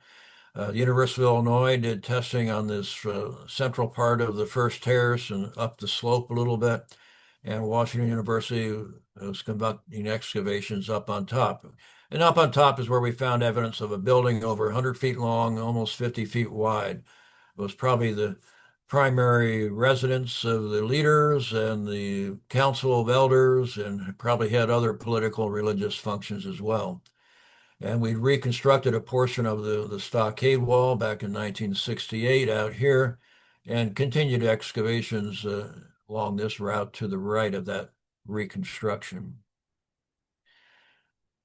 The University of Illinois did testing on this central part of the first terrace and up the slope a little bit. And Washington University was conducting excavations up on top. And up on top is where we found evidence of a building over 100 feet long, almost 50 feet wide. It was probably the primary residence of the leaders and the council of elders, and probably had other political religious functions as well. And we reconstructed a portion of the stockade wall back in 1968 out here and continued excavations along this route to the right of that reconstruction.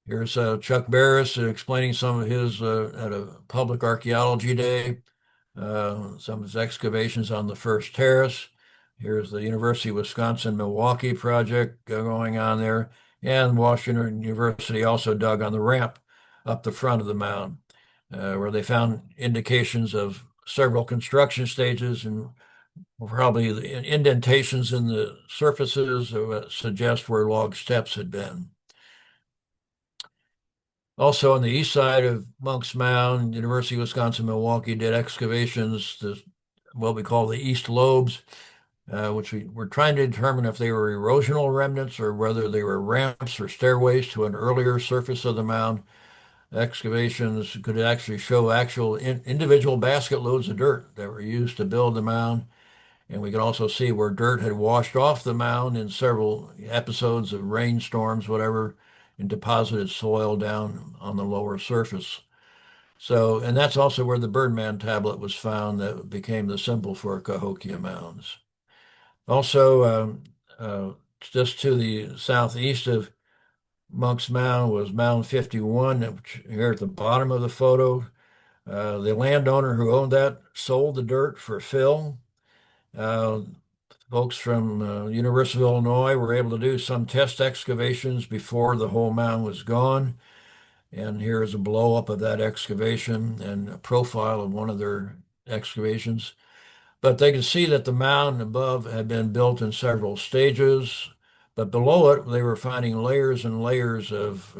Here's Chuck Barris explaining some of his at a public archaeology day, some of his excavations on the first terrace. Here's the University of Wisconsin-Milwaukee project going on there. And Washington University also dug on the ramp up the front of the mound, where they found indications of several construction stages and probably the indentations in the surfaces suggest where log steps had been. Also on the east side of Monk's Mound, University of Wisconsin-Milwaukee did excavations to what we call the east lobes, which we were trying to determine if they were erosional remnants or whether they were ramps or stairways to an earlier surface of the mound. excavations could actually show actual individual basket loads of dirt that were used to build the mound. And we can also see where dirt had washed off the mound in several episodes of rainstorms, whatever, and deposited soil down on the lower surface. So, and that's also where the Birdman tablet was found that became the symbol for Cahokia mounds. Also, just to the southeast of Monk's Mound was Mound 51, which here at the bottom of the photo. The landowner who owned that sold the dirt for fill. Uh, Folks from University of Illinois were able to do some test excavations before the whole mound was gone. And here is a blow up of that excavation and a profile of one of their excavations. But they could see that the mound above had been built in several stages, but below it, they were finding layers and layers of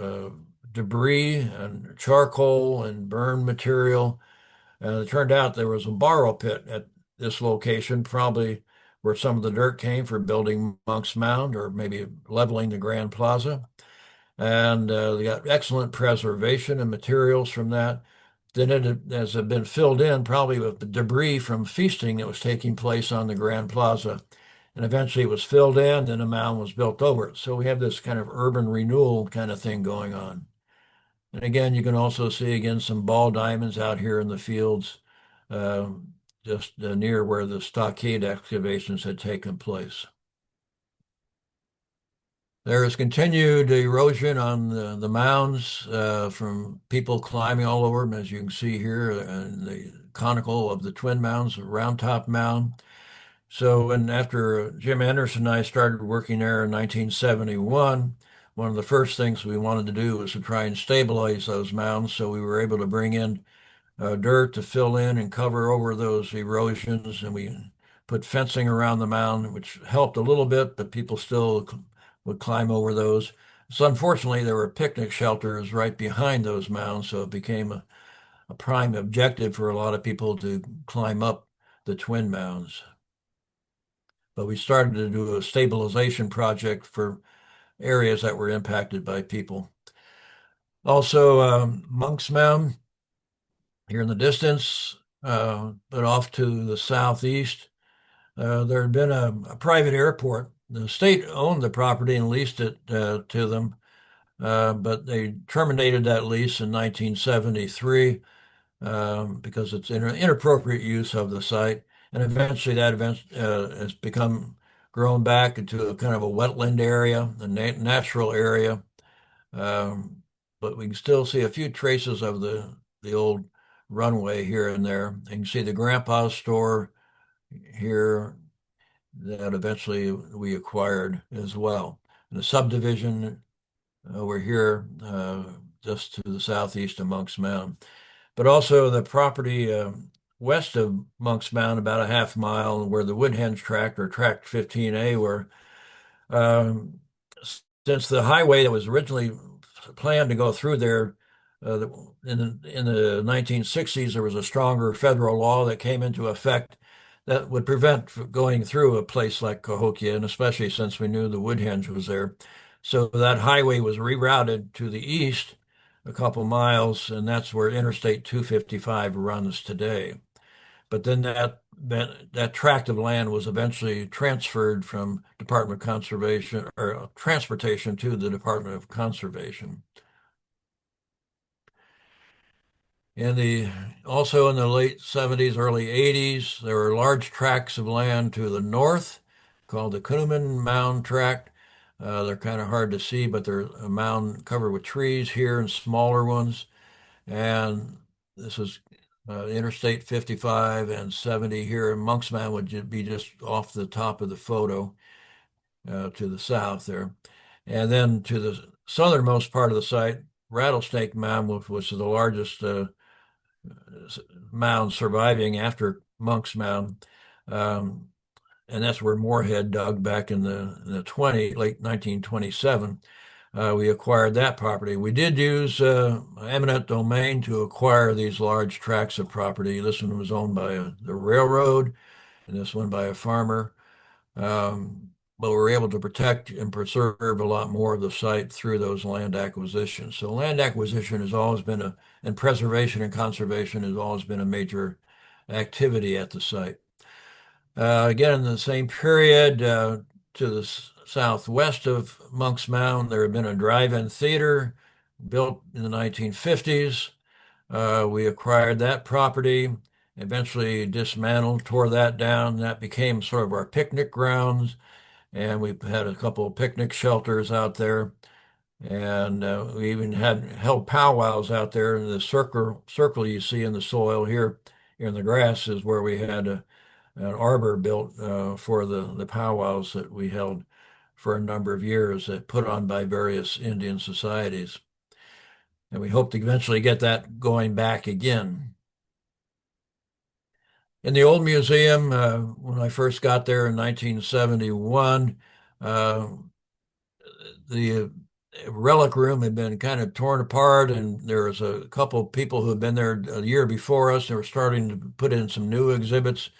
debris and charcoal and burned material. And it turned out there was a borrow pit at this location, probably where some of the dirt came for building Monk's Mound or maybe leveling the Grand Plaza. And they got excellent preservation and materials from that. Then it has been filled in probably with the debris from feasting that was taking place on the Grand Plaza. And eventually it was filled in, then a mound was built over it. So we have this kind of urban renewal kind of thing going on. And again, you can also see again some ball diamonds out here in the fields, uh, just near where the stockade excavations had taken place. There is continued erosion on the mounds from people climbing all over them, as you can see here, and the conical of the twin mounds, the round top mound. So, and after Jim Anderson and I started working there in 1971, one of the first things we wanted to do was to try and stabilize those mounds. So we were able to bring in dirt to fill in and cover over those erosions, and we put fencing around the mound, which helped a little bit, but people still would climb over those. So unfortunately, there were picnic shelters right behind those mounds, so it became a prime objective for a lot of people to climb up the twin mounds. But we started to do a stabilization project for areas that were impacted by people. Also, Monk's Mound here in the distance, but off to the southeast, there had been a private airport. The state owned the property and leased it to them, but they terminated that lease in 1973 because it's inappropriate use of the site. And eventually that event has become grown back into a kind of a wetland area, a natural area. Um, but we can still see a few traces of the old runway here and there. You can see the grandpa's store here that eventually we acquired as well. And the subdivision over here, just to the southeast of Monk's Mound. But also the property west of Monk's Mound, about a half mile, where the Woodhenge tract or Tract 15A were. Um, since the highway that was originally planned to go through there in the 1960s, there was a stronger federal law that came into effect that would prevent going through a place like Cahokia, and especially since we knew the Woodhenge was there. So that highway was rerouted to the east a couple miles, and that's where Interstate 255 runs today. But then that tract of land was eventually transferred from Department of Conservation or Transportation to the Department of Conservation. Also in the late 70s, early 80s, there were large tracts of land to the north called the Kuhneman Mound Tract. They're kind of hard to see, but they're a mound covered with trees here and smaller ones. And this is Interstate 55 and 70 here. And Monk's Mound would be just off the top of the photo to the south there. And then to the southernmost part of the site, Rattlesnake Mound, which was the largest mound surviving after Monk's Mound. And that's where Moorhead dug back in the late 1927. We acquired that property. We did use eminent domain to acquire these large tracts of property. This one was owned by the railroad, and this one by a farmer. but we're able to protect and preserve a lot more of the site through those land acquisitions. So land acquisition has always been and preservation and conservation has always been a major activity at the site. Again, in the same period, to the southwest of Monk's Mound, there had been a drive-in theater built in the 1950s. We acquired that property, eventually dismantled, tore that down. That became sort of our picnic grounds, and we had a couple of picnic shelters out there. And we even had held powwows out there in the circle you see in the soil here in the grass is where we had an arbor built for the powwows that we held for a number of years that put on by various Indian societies. And we hope to eventually get that going back again. In the old museum, when I first got there in 1971, the relic room had been kind of torn apart, and there was a couple of people who had been there a year before us. They were starting to put in some new exhibits.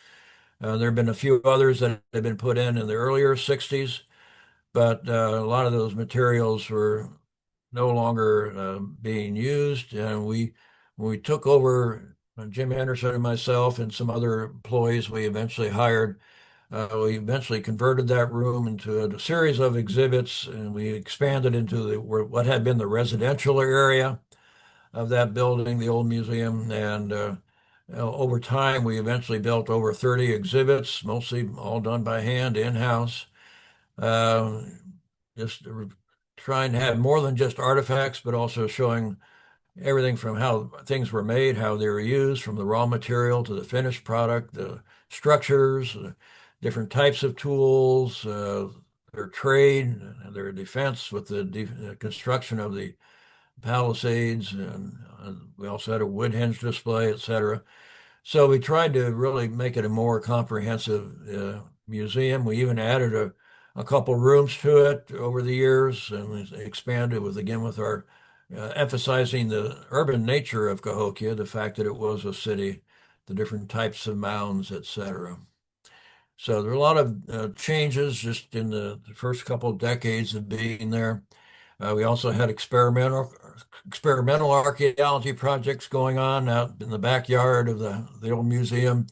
There have been a few others that had been put in the earlier 60s, but a lot of those materials were no longer being used. And when we took over, Jim Anderson and myself and some other employees we eventually converted that room into a series of exhibits, and we expanded into what had been the residential area of that building, the old museum. And over time, we eventually built over 30 exhibits, mostly all done by hand in-house. Uh, just trying to have more than just artifacts, but also showing everything from how things were made, how they were used, from the raw material to the finished product, the structures, different types of tools, their trade, their defense with the construction of the palisades, and we also had a wood hinge display, etc. So we tried to really make it a more comprehensive museum. We even added a couple rooms to it over the years, and we expanded with our emphasizing the urban nature of Cahokia, the fact that it was a city, the different types of mounds, etc. So there are a lot of changes just in the first couple of decades of being there. We also had experimental archaeology projects going on out in the backyard of the old museum.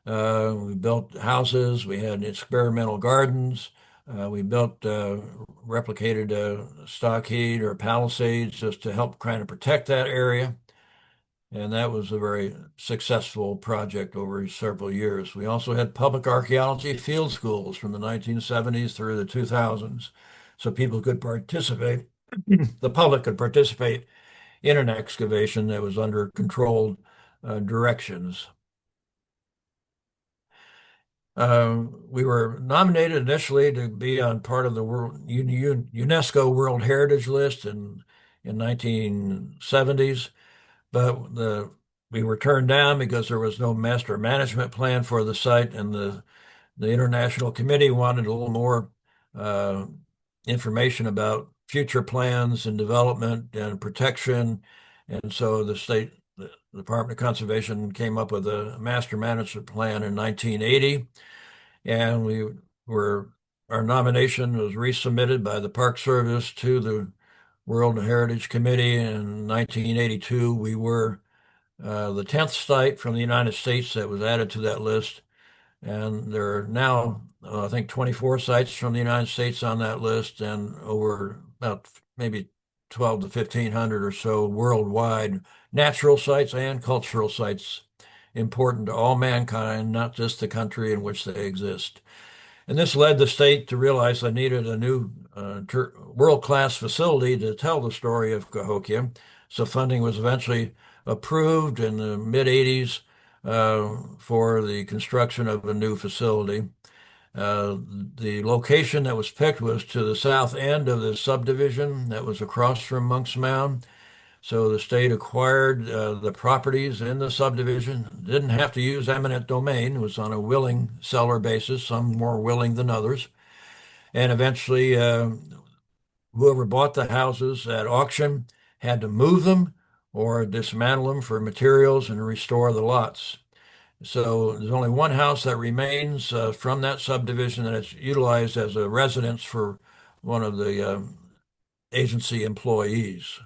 We built houses. We had experimental gardens. We built replicated stockade or palisades just to help kind of protect that area. And that was a very successful project over several years. We also had public archaeology field schools from the 1970s through the 2000s, so people could participate, the public could participate in an excavation that was under controlled directions. We were nominated initially to be on part of the UNESCO World Heritage List in 1970s, but we were turned down because there was no master management plan for the site, and the International Committee wanted a little more uh, information about future plans and development and protection. And so the Department of Conservation came up with a master management plan in 1980, and our nomination was resubmitted by the Park Service to the World Heritage Committee. In 1982, we were the 10th site from the United States that was added to that list. And there are now, I think, 24 sites from the United States on that list, and over about maybe 12 to 1,500 or so worldwide natural sites and cultural sites important to all mankind, not just the country in which they exist. And this led the state to realize they needed a new world-class facility to tell the story of Cahokia. So funding was eventually approved in the mid-80s for the construction of a new facility. The location that was picked was to the south end of the subdivision that was across from Monk's Mound. So the state acquired the properties in the subdivision, didn't have to use eminent domain. It was on a willing seller basis, some more willing than others. And eventually, whoever bought the houses at auction had to move them or dismantle them for materials and restore the lots. So there's only one house that remains from that subdivision, and it's utilized as a residence for one of the agency employees.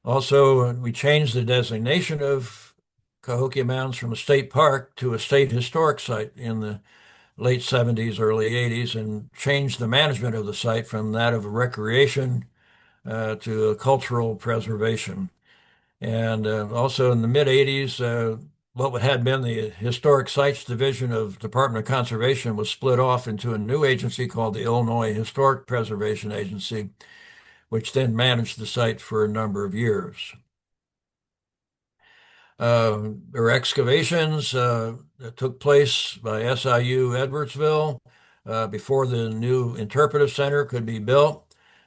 Also, we changed the designation of Cahokia Mounds from a state park to a state historic site in the late 70s, early 80s, and changed the management of the site from that of recreation to a cultural preservation. And also in the mid 80s, what had been the Historic Sites Division of Department of Conservation was split off into a new agency called the Illinois Historic Preservation Agency, which then managed the site for a number of years. There were excavations that took place by SIU Edwardsville before the new interpretive center could be built,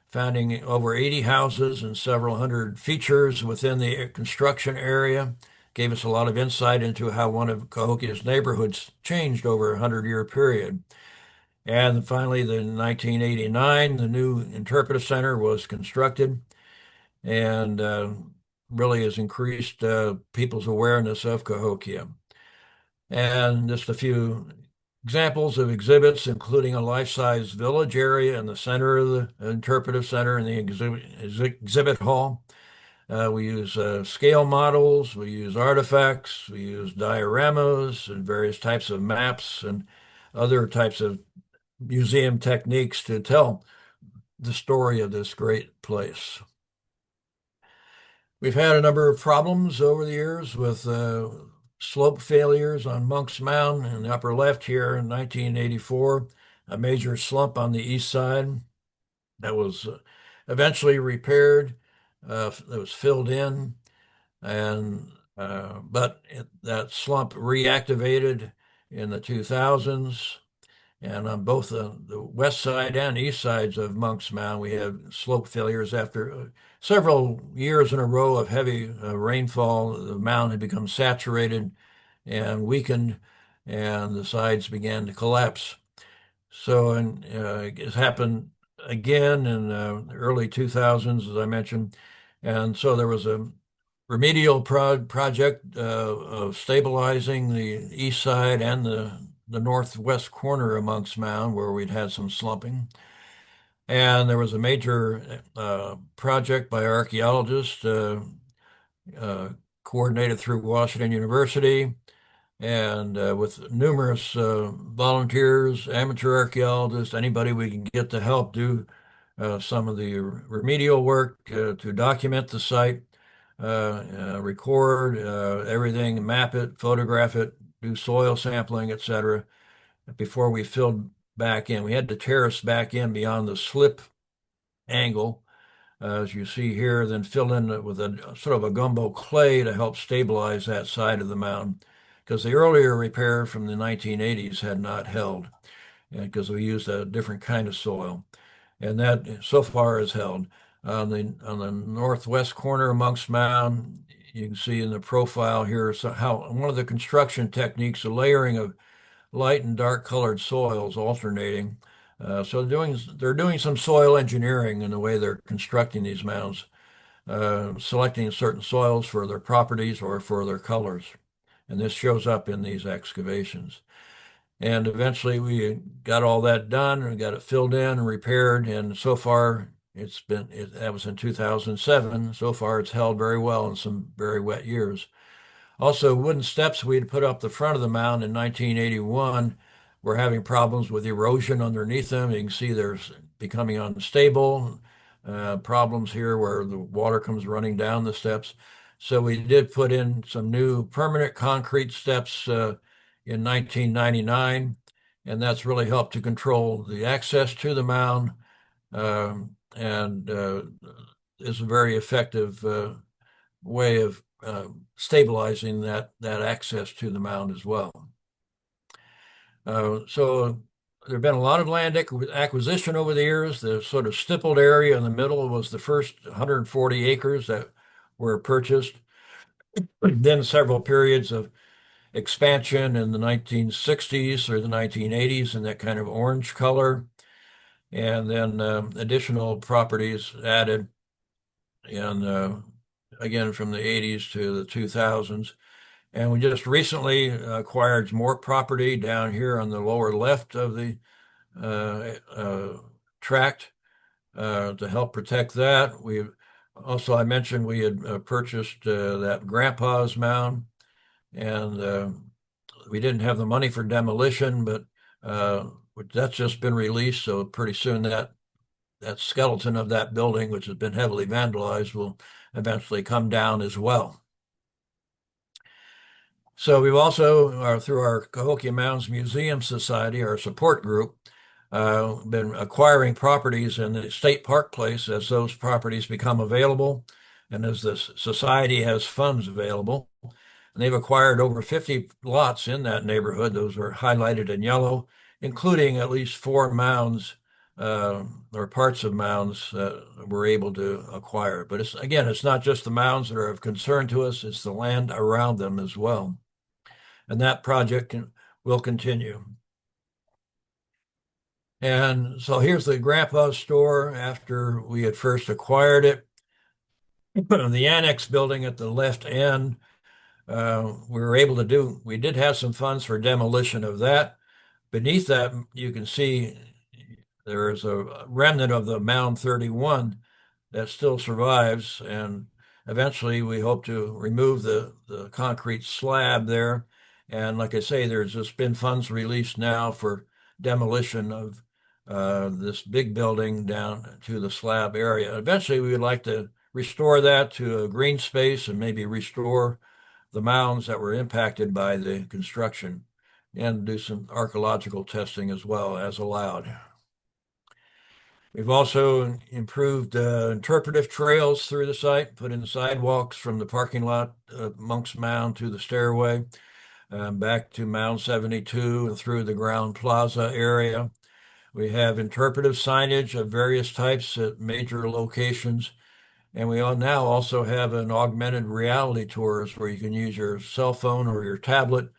finding over 80 houses and several hundred features within the construction area. Gave us a lot of insight into how one of Cahokia's neighborhoods changed over a 100-year period. And finally, in 1989, the new interpretive center was constructed and really has increased people's awareness of Cahokia. And just a few examples of exhibits, including a life-size village area in the center of the interpretive center in the exhibit hall. We use scale models, we use artifacts, we use dioramas and various types of maps and other types of museum techniques to tell the story of this great place. We've had a number of problems over the years with slope failures on Monk's Mound in the upper left here in 1984, a major slump on the east side that was eventually repaired, that was filled in, and that slump reactivated in the 2000s. And on both the west side and east sides of Monk's Mound, we have slope failures after several years in a row of heavy rainfall. The mound had become saturated and weakened, and the sides began to collapse. So, it happened again in the early 2000s, as I mentioned. And so there was a remedial project of stabilizing the east side and the northwest corner of Monk's Mound where we'd had some slumping. And there was a major project by archaeologists uh, coordinated through Washington University and with numerous volunteers, amateur archaeologists, anybody we can get to help do some of the remedial work to document the site, record everything, map it, photograph it, do soil sampling, etc. before we filled back in. We had to terrace back in beyond the slip angle, as you see here, then fill in with a sort of a gumbo clay to help stabilize that side of the mound, because the earlier repair from the 1980s had not held, because we used a different kind of soil. And that so far has held. On the northwest corner of Monk's Mound, you can see in the profile here how one of the construction techniques, the layering of light and dark colored soils alternating. So they're doing some soil engineering in the way they're constructing these mounds, selecting certain soils for their properties or for their colors. And this shows up in these excavations. And eventually we got all that done and got it filled in and repaired. And so far that was in 2007. So far it's held very well in some very wet years. Also, wooden steps we had put up the front of the mound in 1981 were having problems with erosion underneath them. You can see they're becoming unstable. Problems here where the water comes running down the steps. So we did put in some new permanent concrete steps in 1999, and that's really helped to control the access to the mound and is a very effective way of stabilizing that access to the mound as well. So there have been a lot of land acquisition over the years. The sort of stippled area in the middle was the first 140 acres that were purchased. Then several periods of expansion in the 1960s or the 1980s in that kind of orange color. And then additional properties added in again from the 80s to the 2000s. And we just recently acquired more property down here on the lower left of the tract to help protect that. We also, I mentioned we had purchased that Grandpa's mound, and we didn't have the money for demolition, but that's just been released. So pretty soon that skeleton of that building, which has been heavily vandalized, will eventually come down as well. So we've also, through our Cahokia Mounds Museum Society, our support group, been acquiring properties in the state park place as those properties become available and as the society has funds available. And they've acquired over 50 lots in that neighborhood. Those are highlighted in yellow, including at least 4 mounds or parts of mounds that we're able to acquire. But it's not just the mounds that are of concern to us, it's the land around them as well. And that project will continue. And so here's the Grandpa's store after we had first acquired it. The annex building at the left end, we did have some funds for demolition of that. Beneath that, you can see there is a remnant of the Mound 31 that still survives. And eventually we hope to remove the concrete slab there. And like I say, there's just been funds released now for demolition of this big building down to the slab area. Eventually, we would like to restore that to a green space and maybe restore the mounds that were impacted by the construction and do some archaeological testing as well as allowed. We've also improved interpretive trails through the site, put in sidewalks from the parking lot of Monk's Mound to the stairway, back to Mound 72 and through the ground plaza area. We have interpretive signage of various types at major locations. And we now also have an augmented reality tours where you can use your cell phone or your tablet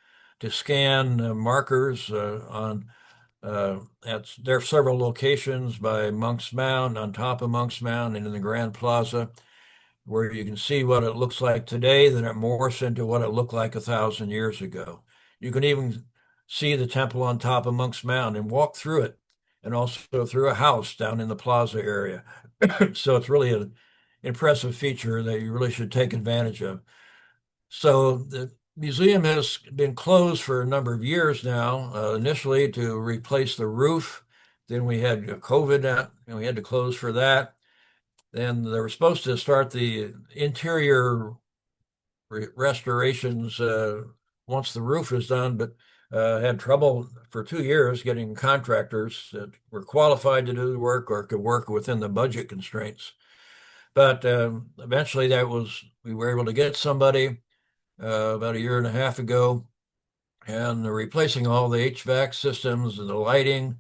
to scan markers there are several locations by Monk's Mound, on top of Monk's Mound, and in the Grand Plaza, where you can see what it looks like today, then it morphs into what it looked like 1,000 years ago. You can even see the temple on top of Monk's Mound and walk through it, and also through a house down in the plaza area. So it's really an impressive feature that you really should take advantage of. So the museum has been closed for a number of years now, initially to replace the roof. Then we had COVID, and we had to close for that. Then they were supposed to start the interior restorations once the roof is done, but had trouble for 2 years getting contractors that were qualified to do the work or could work within the budget constraints. But eventually we were able to get somebody about a year and a half ago, and they're replacing all the HVAC systems and the lighting,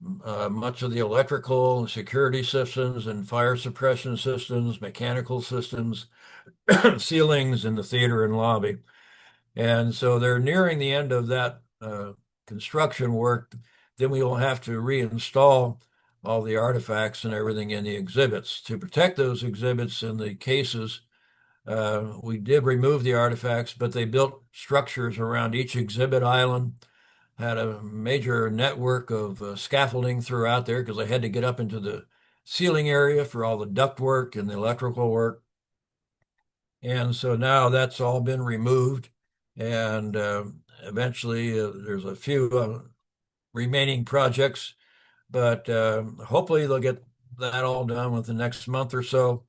much of the electrical and security systems and fire suppression systems, mechanical systems, ceilings in the theater and lobby. And so they're nearing the end of that construction work. Then we will have to reinstall all the artifacts and everything in the exhibits. To protect those exhibits in the cases, we did remove the artifacts, but they built structures around each exhibit island, had a major network of scaffolding throughout there because they had to get up into the ceiling area for all the duct work and the electrical work. And so now that's all been removed. And eventually there's a few remaining projects, but hopefully they'll get that all done within the next month or so.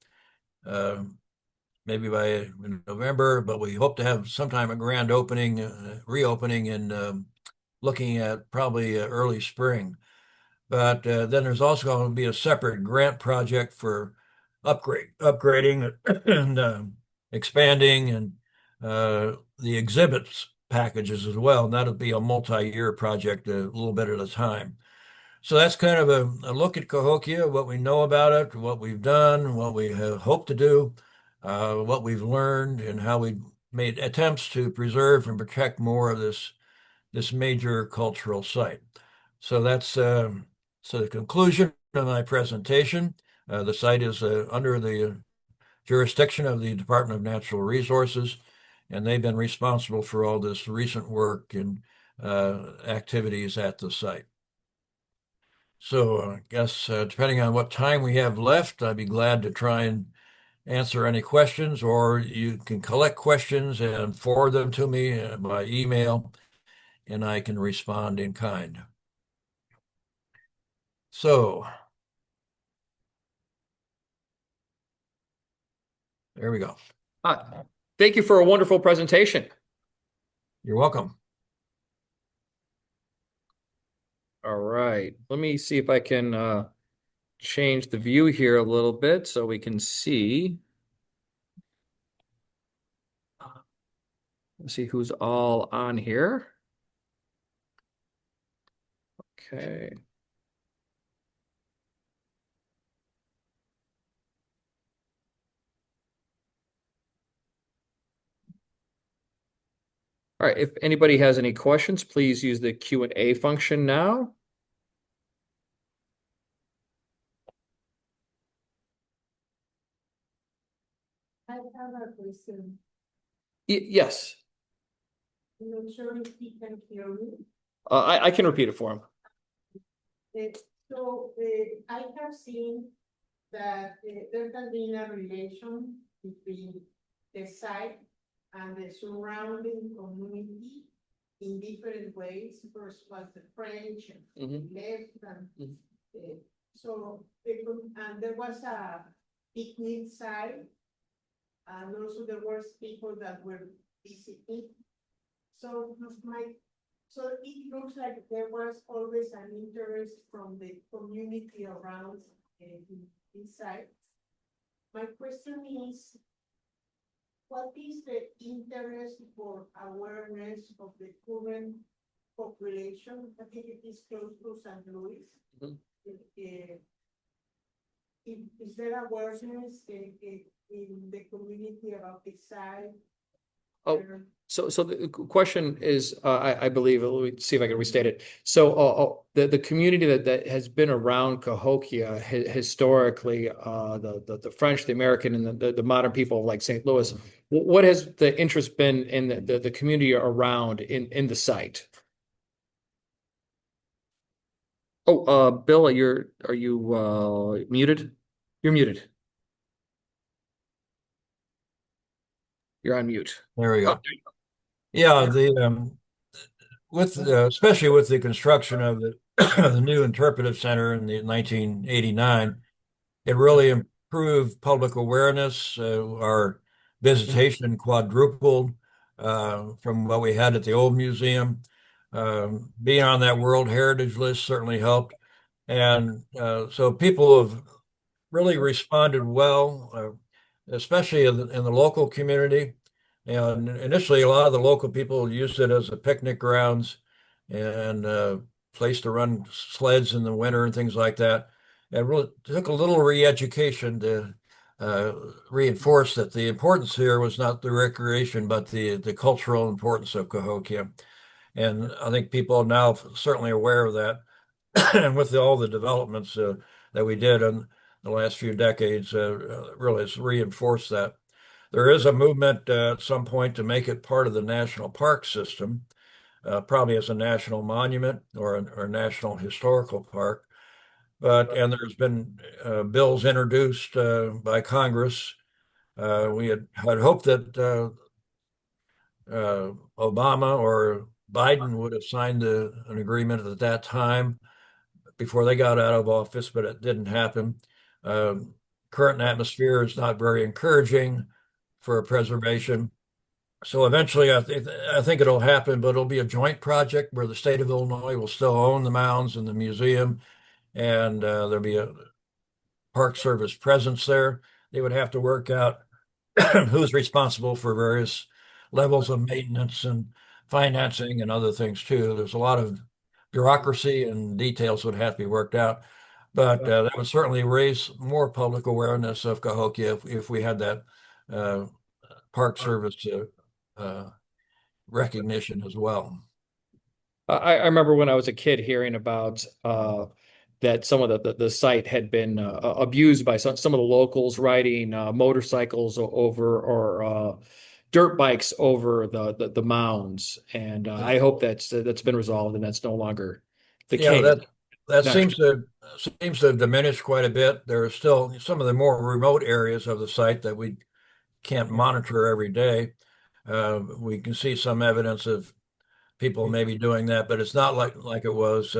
Maybe by November, but we hope to have sometime a grand reopening and looking at probably early spring. But then there's also going to be a separate grant project for upgrading and expanding and the exhibits packages as well. And that'll be a multi-year project, a little bit at a time. So that's kind of a look at Cahokia, what we know about it, what we've done, what we hope to do, what we've learned, and how we've made attempts to preserve and protect more of this major cultural site. So that's the conclusion of my presentation. The site is under the jurisdiction of the Department of Natural Resources, and they've been responsible for all this recent work and activities at the site. So I guess depending on what time we have left, I'd be glad to try and answer any questions, or you can collect questions and forward them to me by email, and I can respond in kind. So there we go. Thank you for a wonderful presentation. You're welcome. All right, let me see if I can change the view here a little bit so we can see. Let's see who's all on here. Okay. All right, if anybody has any questions, please use the Q&A function now. I have a question. Yes, I'm not sure if you can hear me. I can repeat it for him. I have seen that there has been a relation between the site and the surrounding community in different ways. First was the French and Mhm. left, and Mhm. and there was a picnic site, and also there was people that were visiting. So it looks like there was always an interest from the community around inside. My question is, what is the interest for awareness of the current population? I think it is close to St. Louis. Mhm. Is there awareness in the community about the site? Oh, so the question is, I believe, let me see if I can restate it. So, the community that has been around Cahokia historically, the French, the American, and the modern people of like St. Louis, what has the interest been in the community around in the site? Oh, Bill, are you muted? You're muted. You're on mute. There we Oh, go. Yeah, the with especially with the construction of the the new interpretive center in the 1989, it really improved public awareness. Our visitation quadrupled from what we had at the old museum. Being on that World Heritage List certainly helped, and so people have really responded well, especially in the local community. And initially, a lot of the local people used it as a picnic grounds and place to run sleds in the winter and things like that. It really took a little re-education to uh, reinforce that the importance here was not the recreation, but the cultural importance of Cahokia. And I think people are now certainly aware of that. And with all the developments that we did in the last few decades, really has reinforced that. There is a movement at some point to make it part of the national park system, probably as a national monument or national historical park. And there's been bills introduced by Congress. We had hoped that Obama or Biden would have signed an agreement at that time before they got out of office, but it didn't happen. Um, Current atmosphere is not very encouraging for preservation. So eventually, I think it'll happen, but it'll be a joint project where the state of Illinois will still own the mounds and the museum, and there'll be a Park Service presence there. They would have to work out who's responsible for various levels of maintenance and financing and other things too. There's a lot of bureaucracy and details would have to be worked out. But that would certainly raise more public awareness of Cahokia if we had that uh, Park Service uh, recognition as well. I remember when I was a kid hearing about that some of the site had been abused by some of the locals riding motorcycles over or dirt bikes over the mounds, and I hope that's been resolved and that's no longer the Yeah, case. that Not seems to have diminished quite a bit. There are still some of the more remote areas of the site that we can't monitor every day. We can see some evidence of people maybe doing that, but it's not like it was,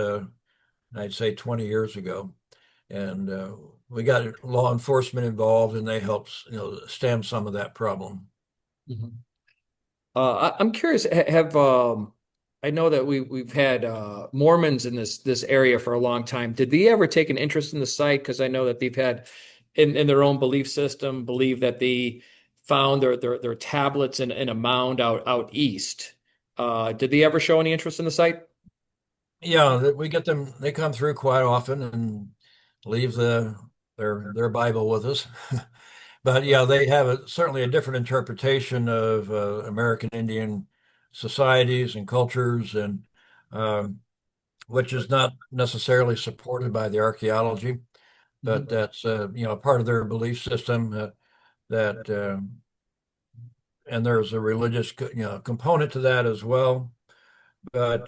I'd say 20 years ago. And we got law enforcement involved, and they helped, stem some of that problem. Mhm. I'm curious, have I know that we've had Mormons in this area for a long time. Did they ever take an interest in the site? Because I know that they've had in their own belief system, believe that they found their tablets in a mound out east. Did they ever show any interest in the site? Yeah, we get them. They come through quite often and leave their Bible with us. But yeah, they have certainly a different interpretation of American Indian societies and cultures, and um, which is not necessarily supported by the archaeology, but Mhm. that's part of their belief system that and there's a religious component to that as well. But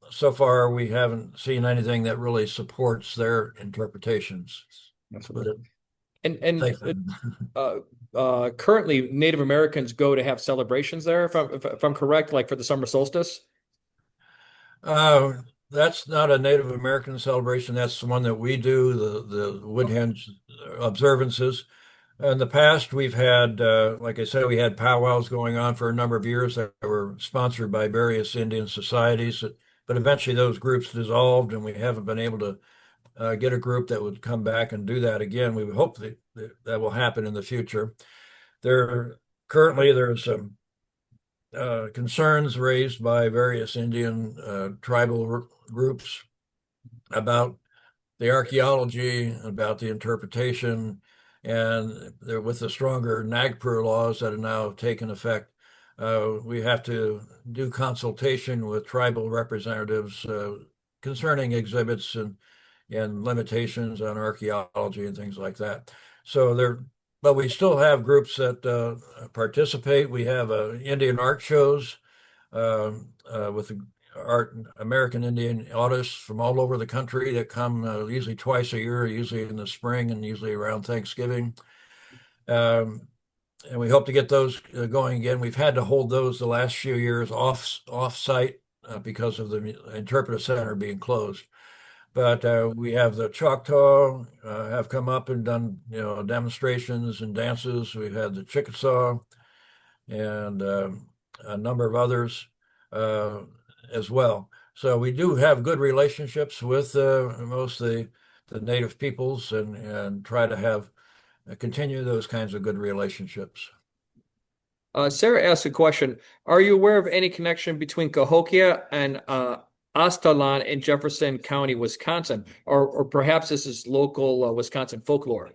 so far, we haven't seen anything that really supports their interpretations. Put Absolutely. it And safely. uh, currently, Native Americans go to have celebrations there, if I'm correct, like for the summer solstice. Uh, that's not a Native American celebration. That's the one that we do, the Woodhenge observances. In the past, we've had, like I said, we had powwows going on for a number of years that were sponsored by various Indian societies. But eventually, those groups dissolved, and we haven't been able to get a group that would come back and do that again. We would hope that will happen in the future. There there's some concerns raised by various Indian tribal groups about the archaeology, about the interpretation, and with the stronger Nagpur laws that have now taken effect, we have to do consultation with tribal representatives concerning exhibits and limitations on archaeology and things like that. So but we still have groups that participate. We have Indian art shows with art American Indian artists from all over the country that come usually twice a year, usually in the spring and usually around Thanksgiving. Um, and we hope to get those going again. We've had to hold those the last few years off site because of the interpretive center being closed. But we have the Choctaw have come up and done demonstrations and dances. We've had the Chickasaw and a number of others uh, as well. So we do have good relationships with most of the native peoples and try to have continue those kinds of good relationships. Sarah asked a question. Are you aware of any connection between Cahokia and Astalan in Jefferson County, Wisconsin? Or perhaps this is local Wisconsin folklore?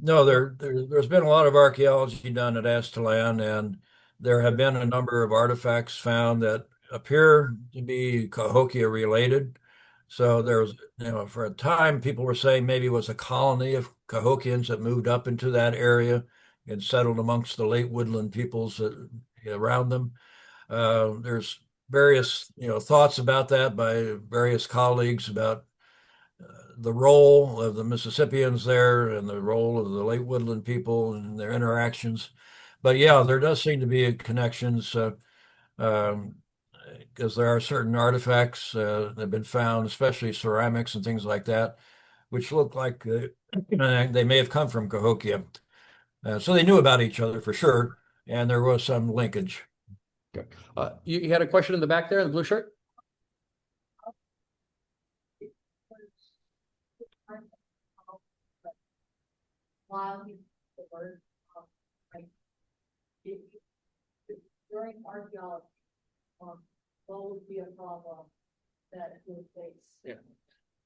No, there's been a lot of archaeology done at Aztalan, and there have been a number of artifacts found that appear to be Cahokia related. So there's, for a time, people were saying maybe it was a colony of Cahokians that moved up into that area and settled amongst the late woodland peoples around them. There's various, thoughts about that by various colleagues about the role of the Mississippians there and the role of the late woodland people and their interactions. But yeah, there does seem to be connections um, because there are certain artifacts that have been found, especially ceramics and things like that, which look like they may have come from Cahokia. So they knew about each other for sure, and there was some linkage. Okay. You had a question in the back there in the blue shirt? While he the word like it, during archaeology, what would be a problem that you would face? Yeah.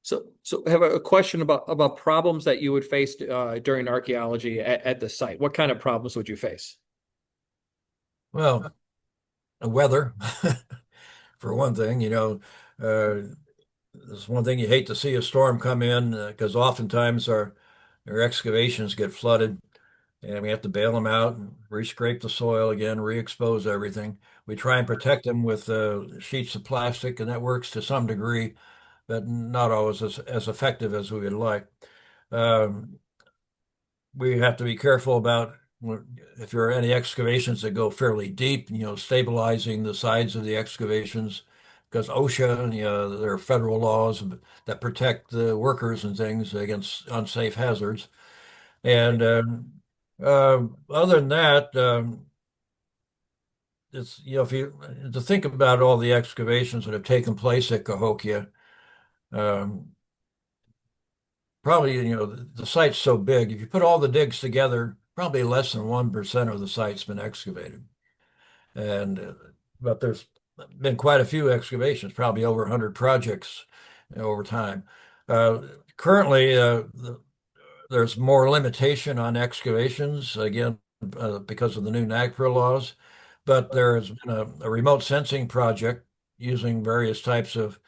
So I have a question about problems that you would face during archaeology at the site. What kind of problems would you face? Well, weather, for one thing, it's one thing you hate to see a storm come in because oftentimes our excavations get flooded. and we have to bail them out and re-scrape the soil again, re-expose everything. We try and protect them with sheets of plastic, and that works to some degree, but not always as effective as we would like. Um, we have to be careful about if there are any excavations that go fairly deep, stabilizing the sides of the excavations, because OSHA, there are federal laws that protect the workers and things against unsafe hazards. And other than that, it's if you to think about all the excavations that have taken place at Cahokia, um, probably the site's so big. If you put all the digs together, probably less than 1% of the site's been excavated. And but there's been quite a few excavations, probably over 100 projects over time. Uh, Currently, there's more limitation on excavations, again, because of the new NAGPRA laws. But there has been a remote sensing project using various types of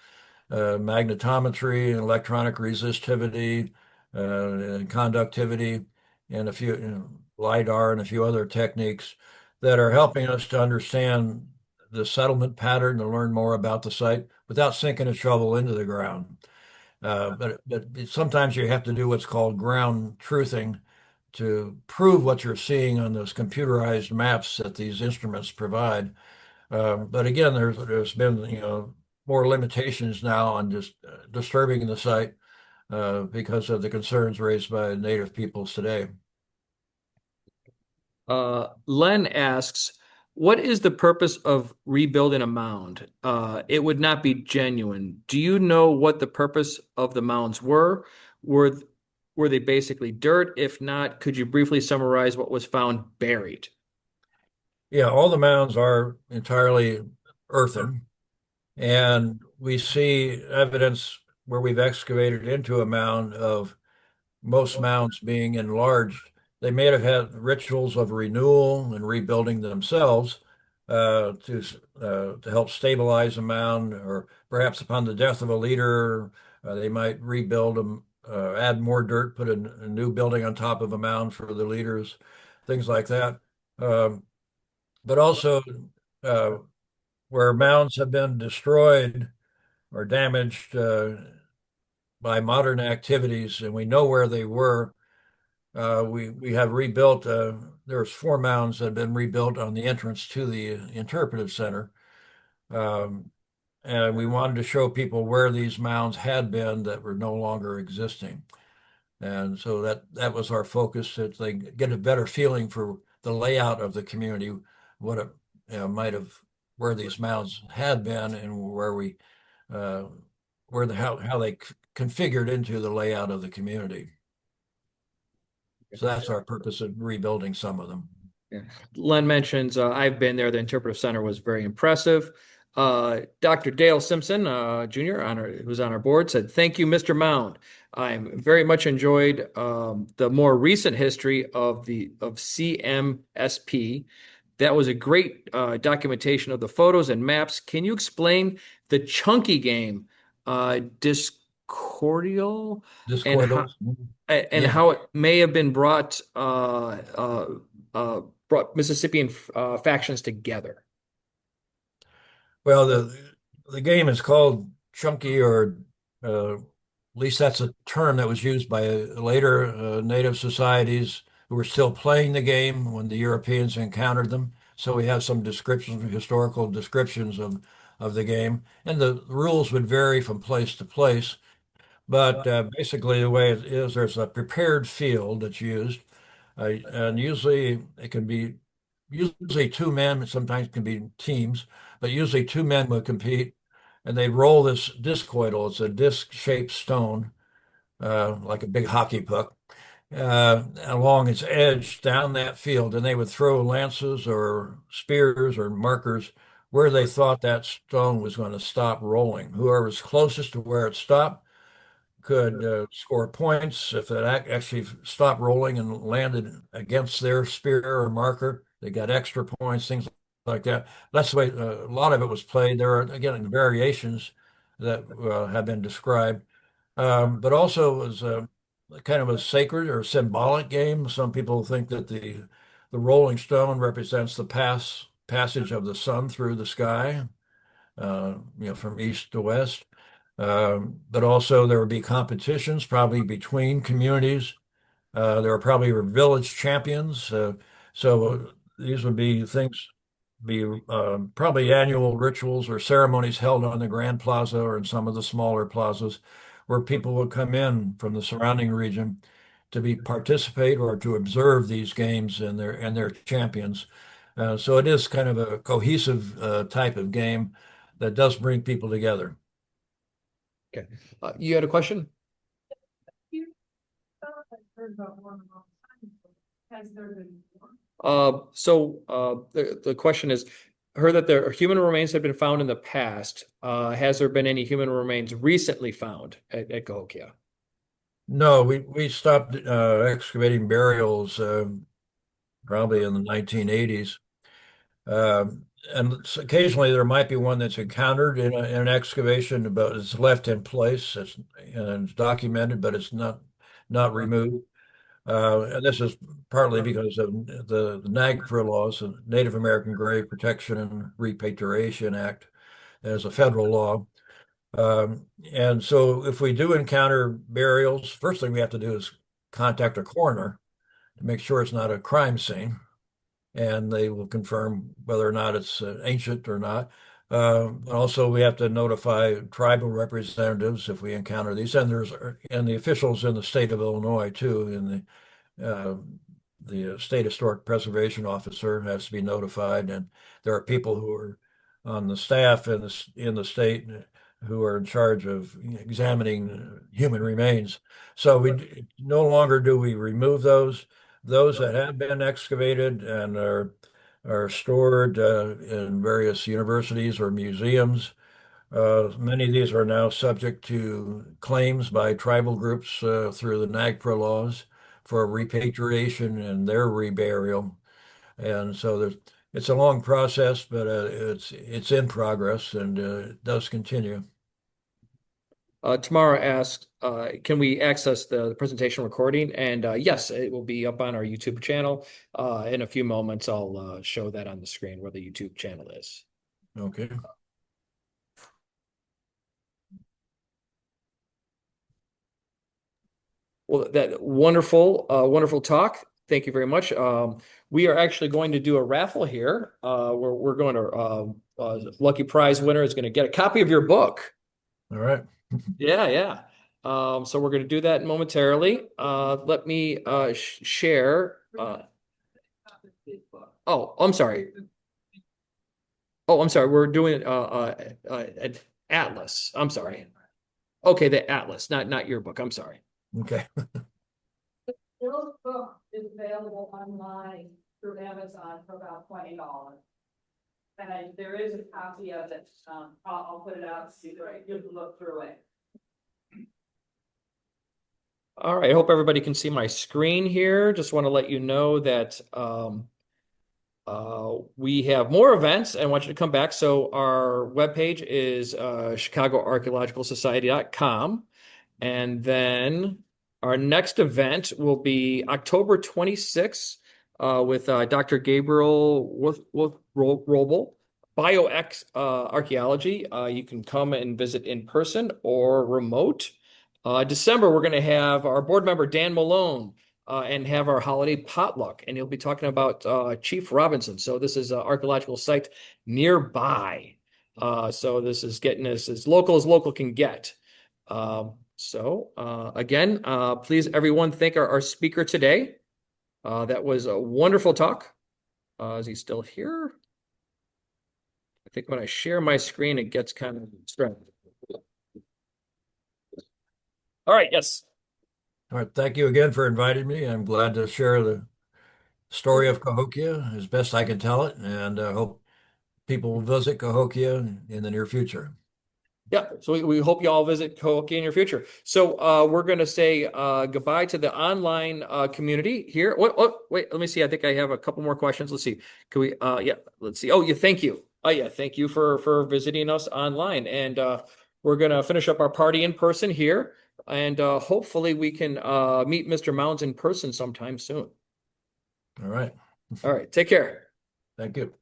magnetometry and electronic resistivity and conductivity and a few LIDAR and a few other techniques that are helping us to understand the settlement pattern and learn more about the site without sinking a shovel into the ground. But sometimes you have to do what's called ground truthing to prove what you're seeing on those computerized maps that these instruments provide. But again, there's been more limitations now on just disturbing the site because of the concerns raised by Native peoples today. Len asks, what is the purpose of rebuilding a mound? It would not be genuine. Do you know what the purpose of the mounds were? Were were they basically dirt? If not, could you briefly summarize what was found buried? Yeah, all the mounds are entirely earthen, and we see evidence where we've excavated into a mound of most mounds being enlarged. They may have had rituals of renewal and rebuilding themselves to help stabilize a mound, or perhaps upon the death of a leader, they might rebuild them, add more dirt, put a new building on top of a mound for the leaders, things like that. Um, but also uh, where mounds have been destroyed or damaged by modern activities, and we know where they were. We have rebuilt. There's four mounds that have been rebuilt on the entrance to the interpretive center, um, and we wanted to show people where these mounds had been that were no longer existing. And so that was our focus, that they get a better feeling for the layout of the community, what it might have, where these mounds had been, and uh, how they configured into the layout of the community. So that's our purpose of rebuilding some of them. Yeah. Len mentions I've been there. The interpretive center was very impressive. Dr. Dale Simpson, Jr., who's on our board, said, "Thank you, Mr. Mound. I'm very much enjoyed the more recent history of CMSP. That was a great documentation of the photos and maps. Can you explain the chunky game, Discordial, and how Discoidals. and Yeah. how it may have been brought Mississippian factions together?" Well, the game is called chunky, or at least that's a term that was used by later native societies who were still playing the game when the Europeans encountered them. So we have some descriptions, historical descriptions of the game, and the rules would vary from place to place. But basically, the way it is, there's a prepared field that's used, and usually it can be usually two men, sometimes it can be teams, but usually two men would compete, and they roll this discoidal. It's a disc-shaped stone, like a big hockey puck, along its edge down that field, and they would throw lances or spears or markers where they thought that stone was going to stop rolling. Whoever's closest to where it stopped could score points. If it actually stopped rolling and landed against their spear or marker, they got extra points, things like that. That's the way a lot of it was played. There are, again, variations that have been described. But also was kind of a sacred or symbolic game. Some people think that the rolling stone represents the passage of the sun through the sky, from east to west. But also there would be competitions probably between communities. There are probably village champions. So these would be things, be probably annual rituals or ceremonies held on the Grand Plaza or in some of the smaller plazas where people would come in from the surrounding region to be participate or to observe these games and their champions. So it is kind of a cohesive type of game that does bring people together. Okay. You had a question? Has there been more? The question is, heard that there human remains have been found in the past. Has there been any human remains recently found at Cahokia? No, we stopped excavating burials probably in the 1980s. And occasionally there might be one that's encountered in an excavation, but it's left in place. And it's documented, but it's not removed. And this is partly because of the NAGPRA laws, the Native American Grave Protection and Repatriation Act, as a federal law. And so if we do encounter burials, first thing we have to do is contact a coroner to make sure it's not a crime scene, and they will confirm whether or not it's ancient or not. Also, we have to notify tribal representatives if we encounter these, and the officials in the state of Illinois too, in the state historic preservation officer has to be notified, and there are people who are on the staff in the state who are in charge of examining human remains. So no longer do we remove those that have been excavated and are stored in various universities or museums. Many of these are now subject to claims by tribal groups through the NAGPRA laws for repatriation and their reburial. And so it's a long process, but it's in progress and it does continue. Tamara asked, can we access the presentation recording? And yes, it will be up on our YouTube channel. In a few moments, I'll show that on the screen where the YouTube channel is. Okay. Well, that wonderful talk. Thank you very much. We are actually going to do a raffle here. We're going to lucky prize winner is going to get a copy of your book. All right. Yeah. So we're going to do that momentarily. Let me share. Oh, I'm sorry. Oh, I'm sorry. We're doing an atlas. I'm sorry. Okay, the atlas, not your book. I'm sorry. Okay. Bill's book is available online through Amazon for about $20. And there is a copy of it. I'll put it out so you can look through it. All right. I hope everybody can see my screen here. Just want to let you know that we have more events and I want you to come back. So our webpage is chicagoarchaeologicalsociety.com. And then our next event will be October 26th with Dr. Gabriel Robel, BioX Archaeology. You can come and visit in person or remote. December, we're going to have our board member, Dan Malone, and have our holiday potluck. And he'll be talking about Chief Robinson. So this is an archaeological site nearby. So this is getting us as local can get. Again, please everyone thank our speaker today. That was a wonderful talk. Is he still here? I think when I share my screen, it gets kind of strange. All right, yes. All right. Thank you again for inviting me. I'm glad to share the story of Cahokia as best I can tell it, and I hope people will visit Cahokia in the near future. Yeah, so we hope you all visit Cahokia in your future. So we're going to say goodbye to the online community here. Wait, let me see. I think I have a couple more questions. Let's see. Can we? Yeah, let's see. Oh, yeah, thank you. Oh, yeah, thank you for visiting us online. And we're going to finish up our party in person here. and hopefully we can meet Mr. Mounds in person sometime soon. All right. All right, take care. Thank you.